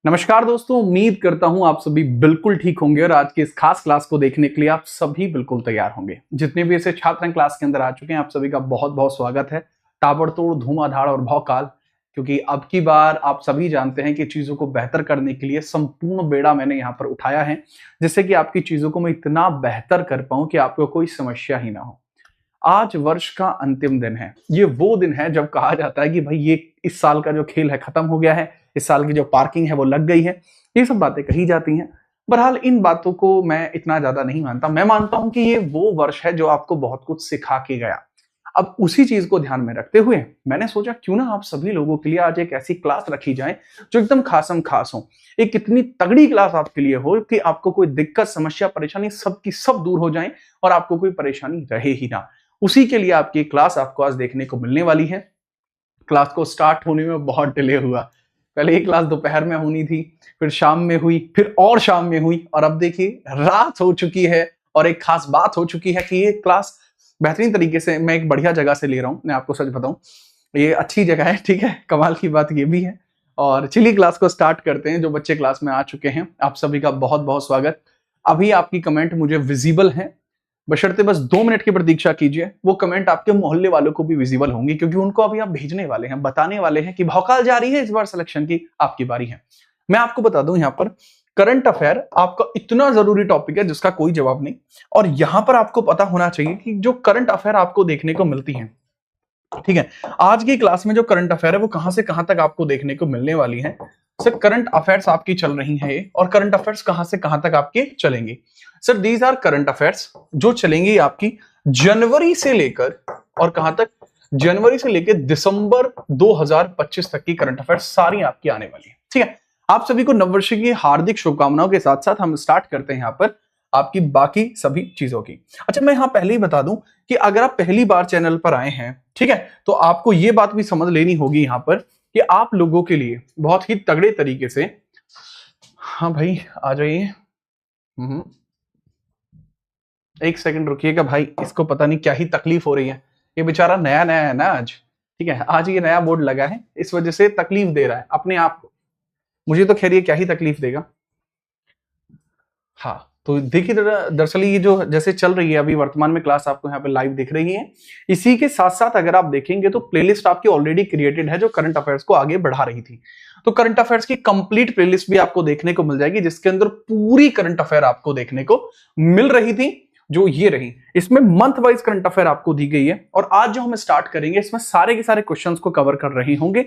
नमस्कार दोस्तों, उम्मीद करता हूं आप सभी बिल्कुल ठीक होंगे और आज की इस खास क्लास को देखने के लिए आप सभी बिल्कुल तैयार होंगे। जितने भी ऐसे छात्र हैं क्लास के अंदर आ चुके हैं, आप सभी का बहुत बहुत स्वागत है। ताबड़तोड़, धुआंधार और भौकाल, क्योंकि अब की बार आप सभी जानते हैं कि चीजों को बेहतर करने के लिए संपूर्ण बेड़ा मैंने यहाँ पर उठाया है, जिससे कि आपकी चीजों को मैं इतना बेहतर कर पाऊं कि आपको कोई समस्या ही ना हो। आज वर्ष का अंतिम दिन है। ये वो दिन है जब कहा जाता है कि भाई ये इस साल का जो खेल है खत्म हो गया है, इस साल की जो पार्किंग है वो लग गई है। ये सब बातें कही जाती हैं। बहरहाल इन बातों को मैं इतना ज्यादा नहीं मानता। मैं मानता हूं कि ये वो वर्ष है जो आपको बहुत कुछ सिखा के गया। अब उसी चीज को ध्यान में रखते हुए मैंने सोचा क्यों ना आप सभी लोगों के लिए आज एक ऐसी क्लास रखी जाए जो एकदम खासम खास हो। एक इतनी तगड़ी क्लास आपके लिए हो कि आपको कोई दिक्कत, समस्या, परेशानी सब की सब दूर हो जाए और आपको कोई परेशानी रहे ही ना। उसी के लिए आपकी क्लास आपको आज देखने को मिलने वाली है। क्लास को स्टार्ट होने में बहुत डिले हुआ। पहले ये क्लास दोपहर में होनी थी, फिर शाम में हुई, फिर और शाम में हुई, और अब देखिए रात हो चुकी है। और एक खास बात हो चुकी है कि ये क्लास बेहतरीन तरीके से मैं एक बढ़िया जगह से ले रहा हूं। मैं आपको सच बताऊं, ये अच्छी जगह है, ठीक है। कमाल की बात ये भी है। और चलिए क्लास को स्टार्ट करते हैं। जो बच्चे क्लास में आ चुके हैं, आप सभी का बहुत बहुत स्वागत। अभी आपकी कमेंट मुझे विजिबल है, बशर्ते बस 2 मिनट की प्रतीक्षा कीजिए। वो कमेंट आपके मोहल्ले वालों को भी विजिबल होंगी, क्योंकि उनको अभी आप भेजने वाले हैं, बताने वाले हैं कि भौकाल जारी है, इस बार सिलेक्शन की आपकी बारी है। मैं आपको बता दूं, यहाँ पर करंट अफेयर आपका इतना जरूरी टॉपिक है जिसका कोई जवाब नहीं। और यहां पर आपको पता होना चाहिए कि जो करंट अफेयर आपको देखने को मिलती है, ठीक है, आज की क्लास में जो करंट अफेयर है वो कहां से कहां तक आपको देखने को मिलने वाली है। सर करंट अफेयर्स आपकी चल रही है, और करंट अफेयर्स कहां से कहां तक आपके चलेंगे? Sir these are current affairs जो चलेंगी आपकी जनवरी से लेकर, और कहां तक? जनवरी से लेकर दिसंबर 2025 तक की करंट अफेयर्स सारी आपकी आने वाली है, ठीक है। आप सभी को नववर्ष की हार्दिक शुभकामनाओं के साथ साथ हम स्टार्ट करते हैं यहाँ पर आपकी बाकी सभी चीजों की। अच्छा, मैं यहां पहले ही बता दूं कि अगर आप पहली बार चैनल पर आए हैं, ठीक है, तो आपको यह बात भी समझ लेनी होगी यहां पर कि आप लोगों के लिए बहुत ही तगड़े तरीके से, हाँ भाई आ जाइए, एक सेकंड रुकिएगा भाई, इसको पता नहीं क्या ही तकलीफ हो रही है। ये बेचारा नया नया है ना आज, ठीक है, आज ये नया बोर्ड लगा है, इस वजह से तकलीफ दे रहा है अपने आप को। मुझे तो खैर ये क्या ही तकलीफ देगा। हाँ, तो देखिए दरअसल ये जो जैसे चल रही है अभी वर्तमान में क्लास आपको यहाँ पे लाइव दिख रही है। इसी के साथ साथ अगर आप देखेंगे तो प्लेलिस्ट आपकी ऑलरेडी क्रिएटेड है जो करंट अफेयर्स को आगे बढ़ा रही थी। तो करंट अफेयर्स की कंप्लीट प्लेलिस्ट भी आपको देखने को मिल जाएगी, जिसके अंदर पूरी करंट अफेयर आपको देखने को मिल रही थी, जो ये रही। इसमें मंथ वाइज करंट अफेयर आपको दी गई है, और आज जो हम स्टार्ट करेंगे इसमें सारे के सारे क्वेश्चंस को कवर कर रहे होंगे।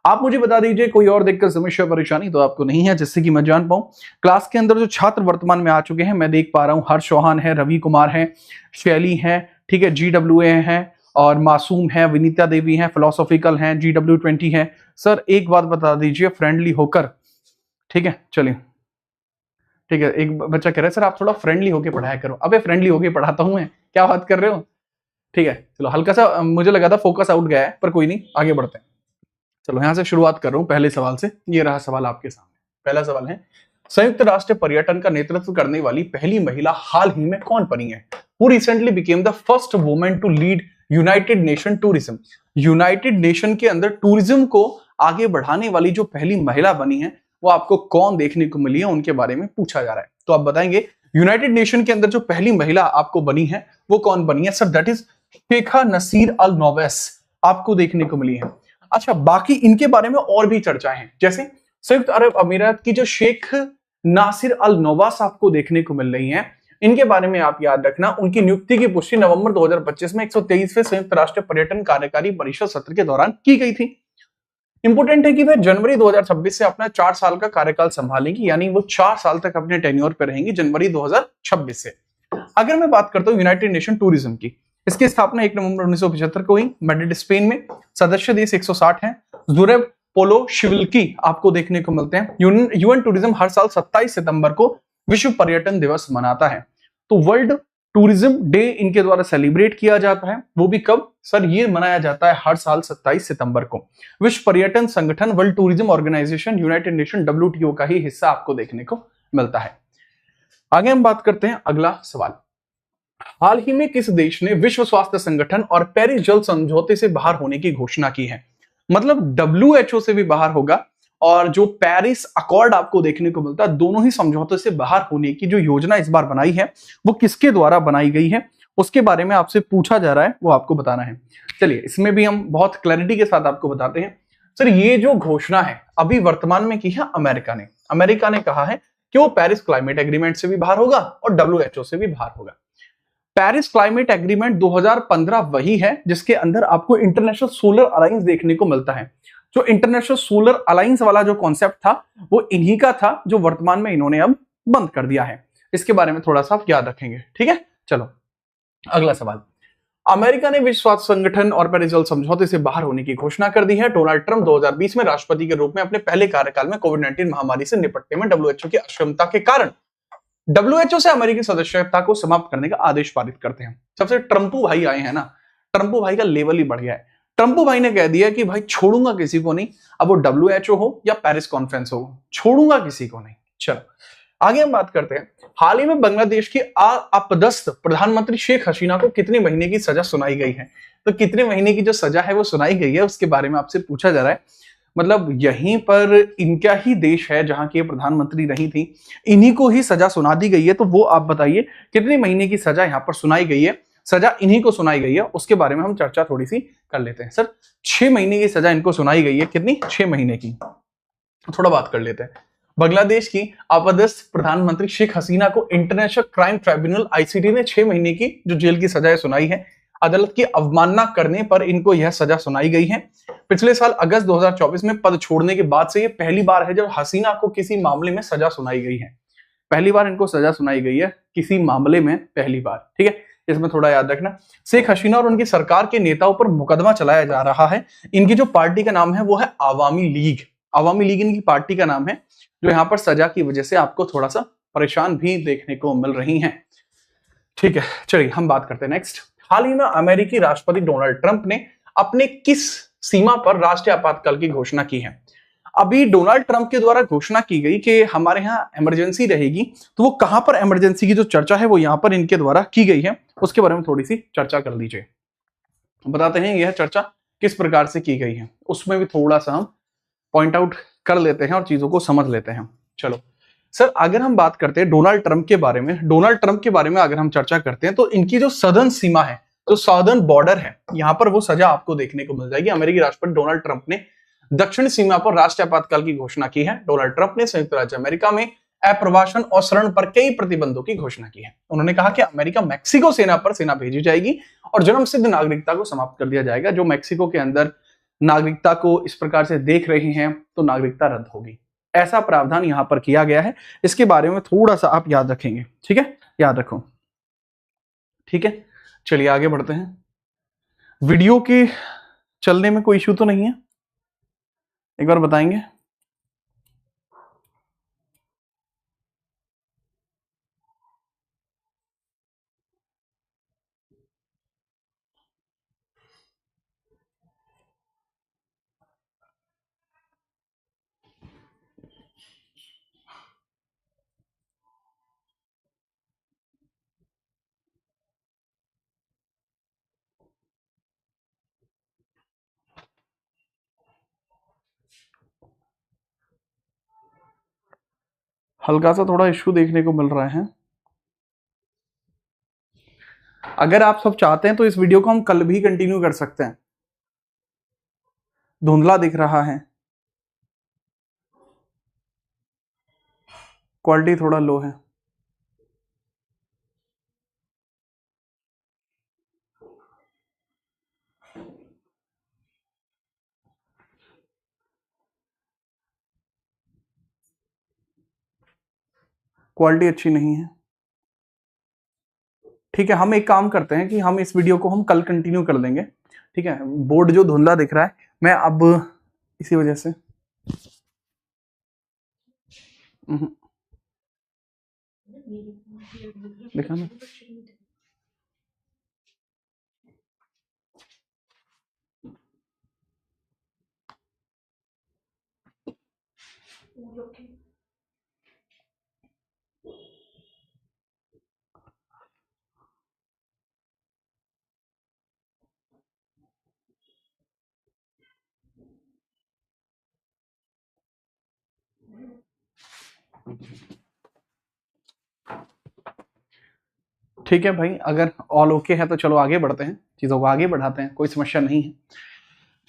आप मुझे बता दीजिए कोई और दिक्कत, समस्या, परेशानी तो आपको नहीं है, जिससे कि मैं जान पाऊं। क्लास के अंदर जो छात्र वर्तमान में आ चुके हैं, मैं देख पा रहा हूं हर्ष चौहान है, रवि कुमार है, शैली है, ठीक है, GWA है, और मासूम है, विनीता देवी है, फिलोसॉफिकल है, GW20 है। सर एक बात बता दीजिए फ्रेंडली होकर, ठीक है, चलिए ठीक है। एक बच्चा कह रहा है सर आप थोड़ा फ्रेंडली होकर पढ़ाया करो। अबे फ्रेंडली होकर पढ़ाता हूं मैं, क्या बात कर रहे हो? ठीक है, चलो हल्का सा मुझे लगा था फोकस आउट गया है, पर कोई नहीं, आगे बढ़ते हैं। चलो यहां से शुरुआत कर रहा हूं पहले सवाल से। ये रहा सवाल आपके सामने। पहला सवाल है, संयुक्त राष्ट्र पर्यटन का नेतृत्व करने वाली पहली महिला हाल ही में कौन बनी है? Who recently became the first woman to lead United Nation tourism. United Nation के अंदर टूरिज्म को आगे बढ़ाने वाली जो पहली महिला बनी है वो आपको कौन देखने को मिली है, उनके बारे में पूछा जा रहा है। तो आप बताएंगे यूनाइटेड नेशन के अंदर जो पहली महिला आपको बनी है वो कौन बनी है? Sir that is Sheikha Nasser Al Nowais आपको देखने को मिली है। अच्छा, बाकी इनके बारे में और भी चर्चाएं हैं, जैसे संयुक्त अरब अमीरात की जो शेख नासिर अल नवास आपको देखने को मिल रही हैं। इनके बारे में आप याद रखना, उनकी नियुक्ति की पुष्टि नवंबर 2025 में 123वें संयुक्त राष्ट्र पर्यटन कार्यकारी परिषद सत्र के दौरान की गई थी। इंपोर्टेंट है कि वह जनवरी 2026 से अपना 4 साल का कार्यकाल संभालेंगी, यानी वो 4 साल तक अपने टेन्योर पर रहेंगी जनवरी 2026 से। अगर मैं बात करता हूं यूनाइटेड नेशन टूरिज्म की, इसकी स्थापना 1 नवंबर 1975 को हुई, मैड्रिड स्पेन में। सदस्य देश 160 हैं। जुरेब पोलो शिविल्की आपको देखने को मिलते हैं। यूएन टूरिज्म हर साल 27 सितंबर को विश्व पर्यटन दिवस मनाता है। तो वर्ल्ड टूरिज्म डे इनके द्वारा सेलिब्रेट किया जाता है। वो भी कब? सर ये मनाया जाता है हर साल 27 सितंबर को। विश्व पर्यटन संगठन world tourism organization United Nation WTO का ही हिस्सा आपको देखने को मिलता है। आगे हम बात करते हैं अगला सवाल। हाल ही में किस देश ने विश्व स्वास्थ्य संगठन और पेरिस जल समझौते से बाहर होने की घोषणा की है? मतलब WHO से भी बाहर होगा और जो पेरिस अकॉर्ड आपको देखने को मिलता है, दोनों ही समझौते से बाहर होने की जो योजना इस बार बनाई है वो किसके द्वारा बनाई गई है, उसके बारे में आपसे पूछा जा रहा है, वो आपको बताना है। चलिए इसमें भी हम बहुत क्लैरिटी के साथ आपको बताते हैं। सर ये जो घोषणा है अभी वर्तमान में की है अमेरिका ने कहा है कि वो पेरिस क्लाइमेट एग्रीमेंट से भी बाहर होगा और डब्ल्यूएचओ से भी बाहर होगा। पेरिस क्लाइमेट एग्रीमेंट 2015 वही है जिसके अंदर आपको इंटरनेशनल सोलर अलायंस देखने को मिलता है। जो इंटरनेशनल सोलर अलायंस वाला जो कॉन्सेप्ट था वो इन्हीं का था, जो वर्तमान में इन्होंने अब बंद कर दिया है। इसके बारे में थोड़ा सा आप याद रखेंगे, ठीक है। चलो अगला सवाल। अमेरिका ने विश्व स्वास्थ्य संगठन और पेरिस जल समझौते से बाहर होने की घोषणा कर दी है। डोनाल्ड ट्रंप 2020 में राष्ट्रपति के रूप में अपने पहले कार्यकाल में कोविड-19 महामारी से निपटने में डब्ल्यूएचओ की अक्षमता के कारण डब्ल्यूएचओ से अमेरिकी सदस्यता को समाप्त करने का आदेश पारित करते हैं। सबसे ट्रंपू भाई आए हैं ना, ट्रंपू भाई का लेवल ही बढ़ गया है। ट्रंपू भाई ने कह दिया कि भाई छोड़ूंगा किसी को नहीं, अब वो डब्ल्यूएचओ हो या पेरिस कॉन्फ्रेंस हो, छोड़ूंगा किसी को नहीं। चलो आगे हम बात करते हैं। हाल ही में बांग्लादेश की अपदस्थ प्रधानमंत्री शेख हसीना को कितने महीने की सजा सुनाई गई है? तो कितने महीने की जो सजा है वो सुनाई गई है उसके बारे में आपसे पूछा जा रहा है। मतलब यहीं पर इनका ही देश है जहां की प्रधानमंत्री रही थी, इन्हीं को ही सजा सुना दी गई है। तो वो आप बताइए कितने महीने की सजा यहां पर सुनाई गई है? सजा इन्हीं को सुनाई गई है, उसके बारे में हम चर्चा थोड़ी सी कर लेते हैं। सर 6 महीने की सजा इनको सुनाई गई है। कितनी? 6 महीने की। थोड़ा बात कर लेते हैं। बांग्लादेश की अपदस्थ प्रधानमंत्री शेख हसीना को इंटरनेशनल क्राइम ट्राइब्यूनल आईसीटी ने 6 महीने की जो जेल की सजा सुनाई है। अदालत की अवमानना करने पर इनको यह सजा सुनाई गई है। पिछले साल अगस्त 2024 में पद छोड़ने के बाद से यह पहली बार है जब हसीना को किसी मामले में सजा सुनाई गई है। पहली बार इनको सजा सुनाई गई है किसी मामले में, पहली बार, ठीक है। इसमें थोड़ा याद रखना। शेख हसीना और उनकी सरकार के नेताओं पर मुकदमा चलाया जा रहा है। इनकी जो पार्टी का नाम है वो है आवामी लीग। आवामी लीग इनकी पार्टी का नाम है, जो यहाँ पर सजा की वजह से आपको थोड़ा सा परेशान भी देखने को मिल रही हैं। ठीक है, चलिए हम बात करते हैं नेक्स्ट। हाल ही में अमेरिकी राष्ट्रपति डोनाल्ड ट्रंप ने अपने किस सीमा पर राष्ट्रीय आपातकाल की घोषणा की है? अभी डोनाल्ड ट्रंप के द्वारा घोषणा की गई कि हमारे यहाँ इमरजेंसी रहेगी, तो वो कहां पर इमरजेंसी की जो चर्चा है वो यहां पर इनके द्वारा की गई है, उसके बारे में थोड़ी सी चर्चा कर लीजिए। बताते हैं यह चर्चा किस प्रकार से की गई है, उसमें भी थोड़ा सा हम पॉइंट आउट कर लेते हैं और चीजों को समझ लेते हैं। चलो सर, अगर हम बात करते हैं डोनाल्ड ट्रंप के बारे में, डोनाल्ड ट्रंप के बारे में अगर हम चर्चा करते हैं तो इनकी जो सदर्न सीमा है, जो सदर्न बॉर्डर है, यहां पर वो सजा आपको देखने को मिल जाएगी। अमेरिकी राष्ट्रपति डोनाल्ड ट्रंप ने दक्षिण सीमा पर राष्ट्रीय आपातकाल की घोषणा की है। डोनाल्ड ट्रंप ने संयुक्त राज्य अमेरिका में अप्रवासन और शरण पर कई प्रतिबंधों की घोषणा की है। उन्होंने कहा कि अमेरिका मैक्सिको सेना पर सेना भेजी जाएगी और जन्मसिद्ध नागरिकता को समाप्त कर दिया जाएगा। जो मैक्सिको के अंदर नागरिकता को इस प्रकार से देख रहे हैं तो नागरिकता रद्द होगी, ऐसा प्रावधान यहां पर किया गया है। इसके बारे में थोड़ा सा आप याद रखेंगे, ठीक है, याद रखो, ठीक है। चलिए आगे बढ़ते हैं। वीडियो के चलने में कोई इश्यू तो नहीं है? एक बार बताएंगे। हल्का सा थोड़ा इश्यू देखने को मिल रहा है। अगर आप सब चाहते हैं तो इस वीडियो को हम कल भी कंटिन्यू कर सकते हैं। धुंधला दिख रहा है, क्वालिटी थोड़ा लो है। क्वालिटी अच्छी नहीं है। ठीक है, हम एक काम करते हैं कि हम इस वीडियो को हम कल कंटिन्यू कर लेंगे, ठीक है। बोर्ड जो धुंधला दिख रहा है, मैं अब इसी वजह से दिखा ना। ठीक है भाई, अगर ऑल ओके है तो चलो आगे बढ़ते हैं, चीजों को आगे बढ़ाते हैं, कोई समस्या नहीं है।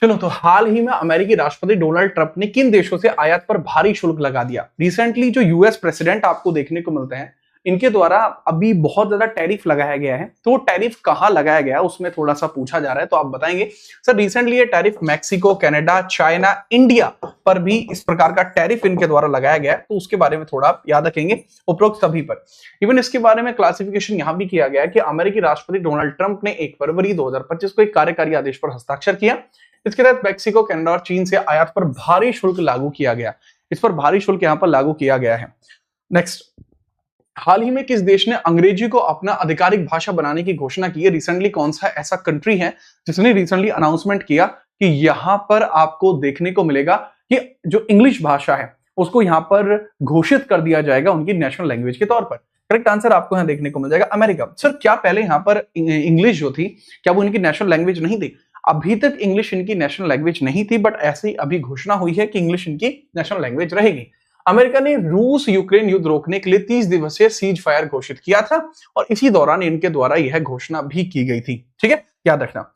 चलो, तो हाल ही में अमेरिकी राष्ट्रपति डोनाल्ड ट्रंप ने किन देशों से आयात पर भारी शुल्क लगा दिया? रिसेंटली जो यूएस प्रेसिडेंट आपको देखने को मिलते हैं, इनके द्वारा अभी बहुत ज्यादा टैरिफ लगाया गया है। तो टैरिफ कहां लगाया गया उसमें थोड़ा सा पूछा जा रहा है, तो आप बताएंगे सर। रिसेंटली ये tariff Mexico, Canada, China, India पर भी इस प्रकार का टैरिफ इनके द्वारा लगाया गया है, तो उसके बारे में थोड़ा आप याद रखेंगे, उपरोक्त सभी पर। इवन इसके बारे में क्लासिफिकेशन यहां भी किया गया है कि अमेरिकी राष्ट्रपति डोनाल्ड ट्रंप ने 1 फरवरी 2025 को एक कार्यकारी आदेश पर हस्ताक्षर किया। इसके तहत मैक्सिको, कनाडा और चीन से आयात पर भारी शुल्क लागू किया गया। इस पर भारी शुल्क यहां पर लागू किया गया है। नेक्स्ट, हाल ही में किस देश ने अंग्रेजी को अपना आधिकारिक भाषा बनाने की घोषणा की है? रिसेंटली कौन सा ऐसा कंट्री है जिसने रिसेंटली अनाउंसमेंट किया कि यहां पर आपको देखने को मिलेगा कि जो इंग्लिश भाषा है उसको यहां पर घोषित कर दिया जाएगा उनकी नेशनल लैंग्वेज के तौर पर? करेक्ट आंसर आपको यहां देखने को मिल जाएगा अमेरिका। सर, क्या पहले यहां पर इंग्लिश जो थी, क्या वो इनकी नेशनल लैंग्वेज नहीं थी? अभी तक इंग्लिश इनकी नेशनल लैंग्वेज नहीं थी, बट ऐसे ही अभी घोषणा हुई है कि इंग्लिश इनकी नेशनल लैंग्वेज रहेगी। अमेरिका ने रूस यूक्रेन युद्ध रोकने के लिए 30 दिवसीय सीज फायर घोषित किया था और इसी दौरान इनके द्वारा यह घोषणा भी की गई थी। ठीक है, याद रखना।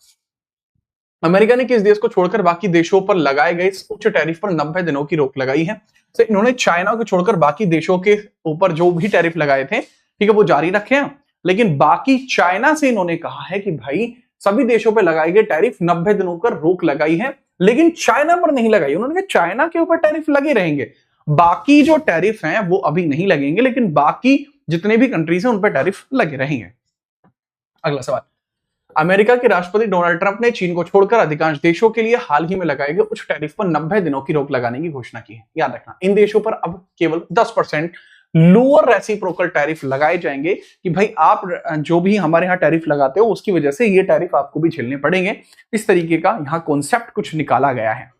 अमेरिका ने किस देश को छोड़कर बाकी देशों पर लगाए गए उच्च टैरिफ पर 90 दिनों की रोक लगाई है? तो इन्होंने चाइना को छोड़कर बाकी देशों के ऊपर जो भी टैरिफ लगाए थे, ठीक है, वो जारी रखे हैं, लेकिन बाकी चाइना से इन्होंने कहा है कि भाई सभी देशों पर लगाए गए टैरिफ 90 दिनों का रोक लगाई है, लेकिन चाइना पर नहीं लगाई। उन्होंने कहा चाइना के ऊपर टैरिफ लगे रहेंगे, बाकी जो टैरिफ हैं वो अभी नहीं लगेंगे, लेकिन बाकी जितने भी कंट्रीज हैं उन पर टैरिफ लगे रहेंगे। अगला सवाल, अमेरिका के राष्ट्रपति डोनाल्ड ट्रंप ने चीन को छोड़कर अधिकांश देशों के लिए हाल ही में लगाए गए उच्च टैरिफ पर 90 दिनों की रोक लगाने की घोषणा की है। याद रखना, इन देशों पर अब केवल 10% लोअर रेसिप्रोकल टैरिफ लगाए जाएंगे कि भाई आप जो भी हमारे यहाँ टैरिफ लगाते हो उसकी वजह से ये टैरिफ आपको भी झेलने पड़ेंगे। इस तरीके का यहाँ कॉन्सेप्ट कुछ निकाला गया है।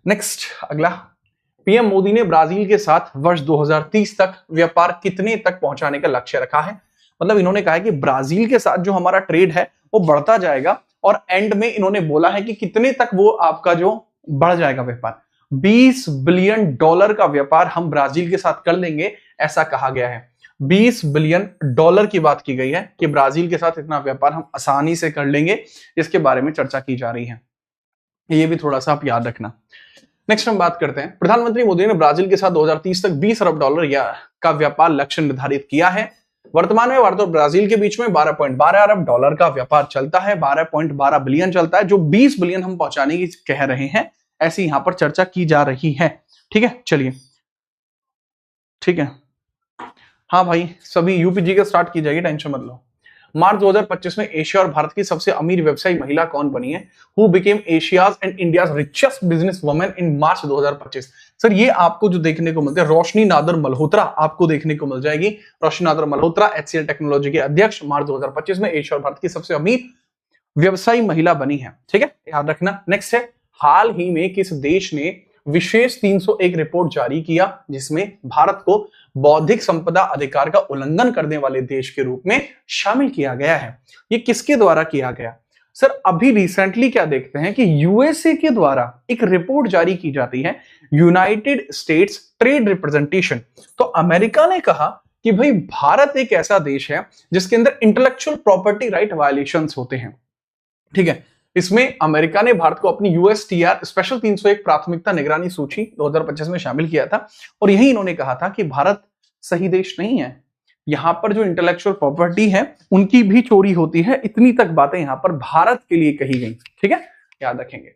नेक्स्ट, अगला, पीएम मोदी ने ब्राजील के साथ वर्ष 2030 तक व्यापार कितने तक पहुंचाने का लक्ष्य रखा है? मतलब इन्होंने कहा है कि ब्राजील के साथ जो हमारा ट्रेड है वो बढ़ता जाएगा और एंड में इन्होंने बोला है कि कितने तक वो आपका जो बढ़ जाएगा व्यापार। $20 बिलियन का व्यापार हम ब्राजील के साथ कर लेंगे, ऐसा कहा गया है। $20 बिलियन की बात की गई है कि ब्राजील के साथ इतना व्यापार हम आसानी से कर लेंगे, इसके बारे में चर्चा की जा रही है। ये भी थोड़ा सा आप याद रखना। नेक्स्ट हम बात करते हैं, प्रधानमंत्री मोदी ने ब्राजील के साथ 2030 तक $20 अरब का व्यापार लक्ष्य निर्धारित किया है। वर्तमान में भारत और ब्राजील के बीच में $12.12 अरब का व्यापार चलता है, 12.12 बिलियन चलता है, जो 20 बिलियन हम पहुंचाने की कह रहे हैं, ऐसी यहां पर चर्चा की जा रही है। ठीक है, चलिए, ठीक है, हाँ भाई, सभी यूपीजी का स्टार्ट की जाएगी, टेंशन मत लो। मार्च 2025 में एशिया और भारत की सबसे अमीर व्यवसायी महिला कौन बनी है? Who became Asia's and India's richest business women in March 2025? Sir, ये आपको जो देखने को मिलते हैं, रोशनी नादर मल्होत्रा आपको देखने को मिल जाएगी। रोशनी नादर मल्होत्रा HCL टेक्नोलॉजी के अध्यक्ष, मार्च 2025 में एशिया और भारत की सबसे अमीर व्यवसायी महिला बनी है। ठीक है, याद रखना। नेक्स्ट है, हाल ही में किस देश ने विशेष 301 रिपोर्ट जारी किया जिसमें भारत को बौद्धिक संपदा अधिकार का उल्लंघन करने वाले देश के रूप में शामिल किया गया है? ये किसके द्वारा किया गया? सर, अभी रिसेंटली क्या देखते हैं कि यूएसए के द्वारा एक रिपोर्ट जारी की जाती है, यूनाइटेड स्टेट्स ट्रेड रिप्रेजेंटेशन। तो अमेरिका ने कहा कि भाई भारत एक ऐसा देश है जिसके अंदर इंटेलेक्चुअल प्रॉपर्टी राइट वायलेशंस होते हैं। ठीक है, इसमें अमेरिका ने भारत को अपनी USTR स्पेशल 301 प्राथमिकता निगरानी सूची 2025 में शामिल किया था और यही इन्होंने कहा था कि भारत सही देश नहीं है, यहां पर जो इंटेलेक्चुअल प्रॉपर्टी है उनकी भी चोरी होती है। इतनी तक बातें यहां पर भारत के लिए कही गई। ठीक है, याद रखेंगे।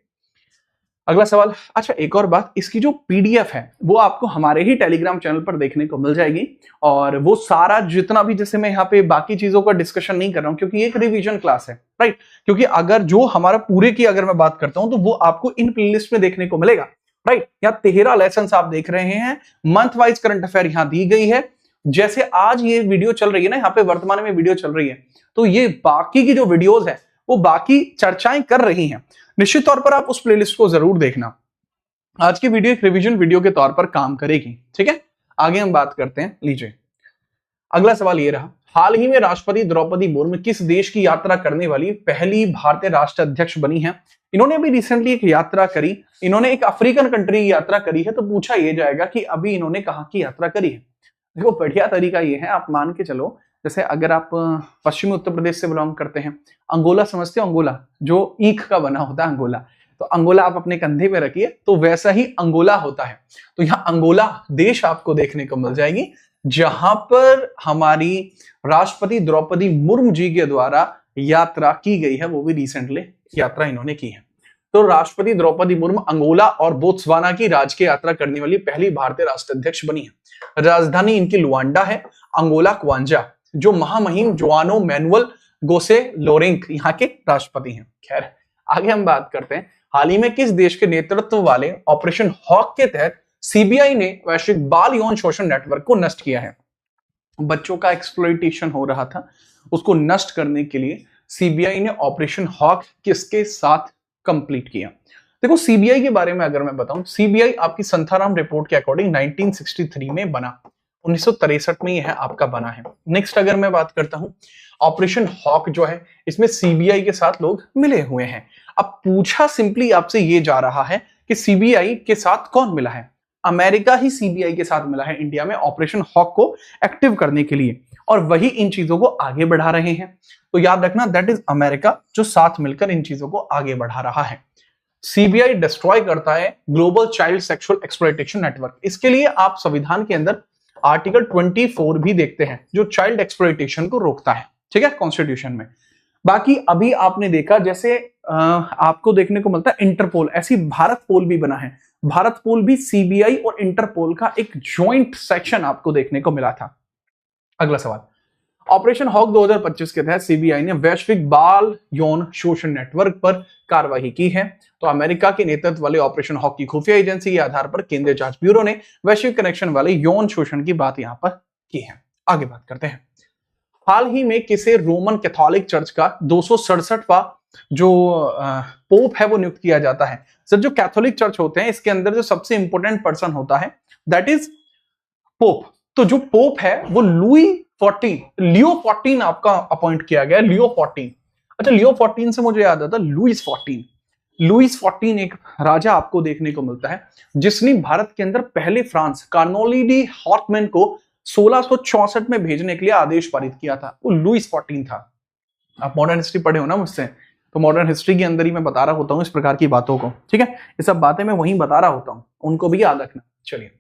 अगला सवाल, अच्छा एक और बात, इसकी जो PDF है वो आपको हमारे ही टेलीग्राम चैनल पर देखने को मिल जाएगी और वो सारा जितना भी, जैसे मैं यहाँ पे बाकी चीजों का डिस्कशन नहीं कर रहा हूं क्योंकि एक रिवीजन क्लास है, राइट, क्योंकि अगर जो हमारा पूरे की अगर मैं बात करता हूं तो वो आपको इन प्लेलिस्ट में देखने को मिलेगा, राइट। यहाँ 13 लेसन आप देख रहे हैं, मंथ वाइज करंट अफेयर यहाँ दी गई है। जैसे आज ये वीडियो चल रही है ना, यहाँ पे वर्तमान में वीडियो चल रही है, तो ये बाकी की जो वीडियोज है वो बाकी चर्चाएं कर रही हैं। निश्चित तौर पर आप उस प्लेलिस्ट को जरूर देखना। आज की वीडियो एक रिवीजन वीडियो के तौर पर काम करेगी। ठीक है, आगे हम बात करते हैं। लीजिए, अगला सवाल ये रहा, हाल ही में राष्ट्रपति द्रौपदी मुर्मू किस देश की यात्रा करने वाली पहली भारतीय राष्ट्राध्यक्ष बनी है? इन्होंने अभी रिसेंटली एक यात्रा करी, इन्होंने एक अफ्रीकन कंट्री की यात्रा करी है। तो पूछा यह जाएगा कि अभी इन्होंने कहां की यात्रा करी है? देखो बढ़िया तरीका ये है, आप मान के चलो, जैसे अगर आप पश्चिमी उत्तर प्रदेश से बिलोंग करते हैं, अंगोला समझते हो, अंगोला जो ईख का बना होता है अंगोला, तो अंगोला आप अपने कंधे पे रखिए तो वैसा ही अंगोला होता है। तो यहाँ अंगोला देश आपको देखने को मिल जाएगी, जहां पर हमारी राष्ट्रपति द्रौपदी मुर्मू जी के द्वारा यात्रा की गई है, वो भी रिसेंटली यात्रा इन्होंने की है। तो राष्ट्रपति द्रौपदी मुर्मू अंगोला और बोत्सवाना की राजकीय यात्रा करने वाली पहली भारतीय राष्ट्राध्यक्ष बनी है। राजधानी इनकी लुआंडा है, अंगोला क्वांजा, जो महामहिम जोआनो मैनुअल गोसे लोरेंक यहाँ के राष्ट्रपति हैं। खैर आगे हम बात करते हैं, हाल ही में किस देश के नेतृत्व वाले ऑपरेशन हॉक के तहत सीबीआई ने वैश्विक बाल यौन शोषण नेटवर्क को नष्ट किया है? बच्चों का एक्सप्लॉइटेशन हो रहा था, उसको नष्ट करने के लिए सीबीआई ने ऑपरेशन हॉक किसके साथ कंप्लीट किया? देखो सीबीआई के बारे में अगर मैं बताऊं, सीबीआई आपकी संथाराम रिपोर्ट के अकॉर्डिंग 1963 में बना, 1963 में यह आपका बना है। नेक्स्ट अगर मैं बात करता हूं, ऑपरेशन हॉक जो है इसमें सीबीआई के साथ लोग मिले हुए हैं। अब पूछा सिंपली आपसे ये जा रहा है कि सीबीआई के साथ कौन मिला है? अमेरिका ही सीबीआई के साथ मिला है इंडिया में ऑपरेशन हॉक को एक्टिव करने के लिए, और वही इन चीजों को आगे बढ़ा रहे हैं। तो याद रखना दैट इज अमेरिका जो साथ मिलकर इन चीजों को आगे बढ़ा रहा है। सीबीआई डिस्ट्रॉय करता है global child sexual exploitation network. इसके लिए आप संविधान के अंदर आर्टिकल 24 भी देखते हैं जो चाइल्ड एक्सप्लॉयटेशन को रोकता है, ठीक है, कॉन्स्टिट्यूशन में। बाकी अभी आपने देखा जैसे आपको देखने को मिलता है इंटरपोल, ऐसी भारत पोल भी बना है। भारत पोल भी सीबीआई और इंटरपोल का एक ज्वाइंट सेक्शन आपको देखने को मिला था। अगला सवाल, ऑपरेशन हॉक 2025 के तहत सीबीआई ने वैश्विक बाल यौन शोषण नेटवर्क पर कार्रवाई की है। तो अमेरिका के नेतृत्व वाले ऑपरेशन हॉक की खुफिया एजेंसी के आधार पर केंद्रीय जांच ब्यूरो ने वैश्विक कनेक्शन वाले यौन शोषण की बात यहां पर की है। आगे बात करते हैं, हाल ही में किसे रोमन कैथोलिक चर्च का 267वां जो पोप है वो नियुक्त किया जाता है? सर जो कैथोलिक चर्च होते हैं इसके अंदर जो सबसे इंपॉर्टेंट पर्सन होता है दैट इज पोप। तो जो पोप है वो लियो 14 आपका अपॉइंट किया गया, लियो 14। अच्छा लियो 14 से मुझे याद आता लुईस 14। लुईस 14 एक राजा आपको देखने को मिलता है जिसने भारत के अंदर पहले फ्रांस कार्नोली डी हॉटमैन को 1664 में भेजने के लिए आदेश पारित किया था, वो लुईस 14 था। आप मॉडर्न हिस्ट्री पढ़े हो ना मुझसे, तो मॉडर्न हिस्ट्री के अंदर ही मैं बता रहा होता हूँ इस प्रकार की बातों को, ठीक है, ये सब बातें मैं वहीं बता रहा होता हूँ, उनको भी याद रखना। चलिए,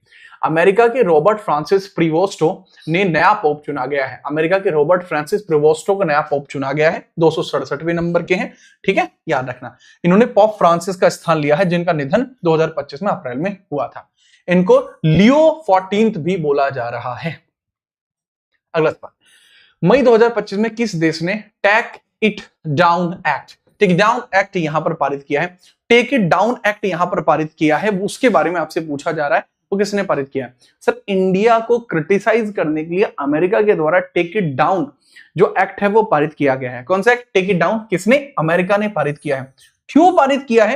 अमेरिका के रॉबर्ट फ्रांसिस प्रीवोस्टो ने नया पोप चुना गया है। अमेरिका के रॉबर्ट फ्रांसिस प्रीवोस्टो का नया पोप चुना गया है, 267वें नंबर के हैं, ठीक है, याद रखना। इन्होंने पोप फ्रांसिस का स्थान लिया है जिनका निधन 2025 में अप्रैल में हुआ था। इनको लियो 14 भी बोला जा रहा है। अगला सवाल, मई 2025 में किस देश ने take it down act, take down act यहां पर पारित किया है? टेक इट डाउन एक्ट यहां पर पारित किया है, उसके बारे में आपसे पूछा जा रहा है, वो किसने पारित किया है? सर इंडिया को क्रिटिसाइज करने के लिए अमेरिका के द्वारा टेक इट डाउन जो एक्ट है वो पारित किया गया है। कौन सा एक्ट टेक इट डाउन? किसने? अमेरिका ने पारित किया है। क्यों पारित किया है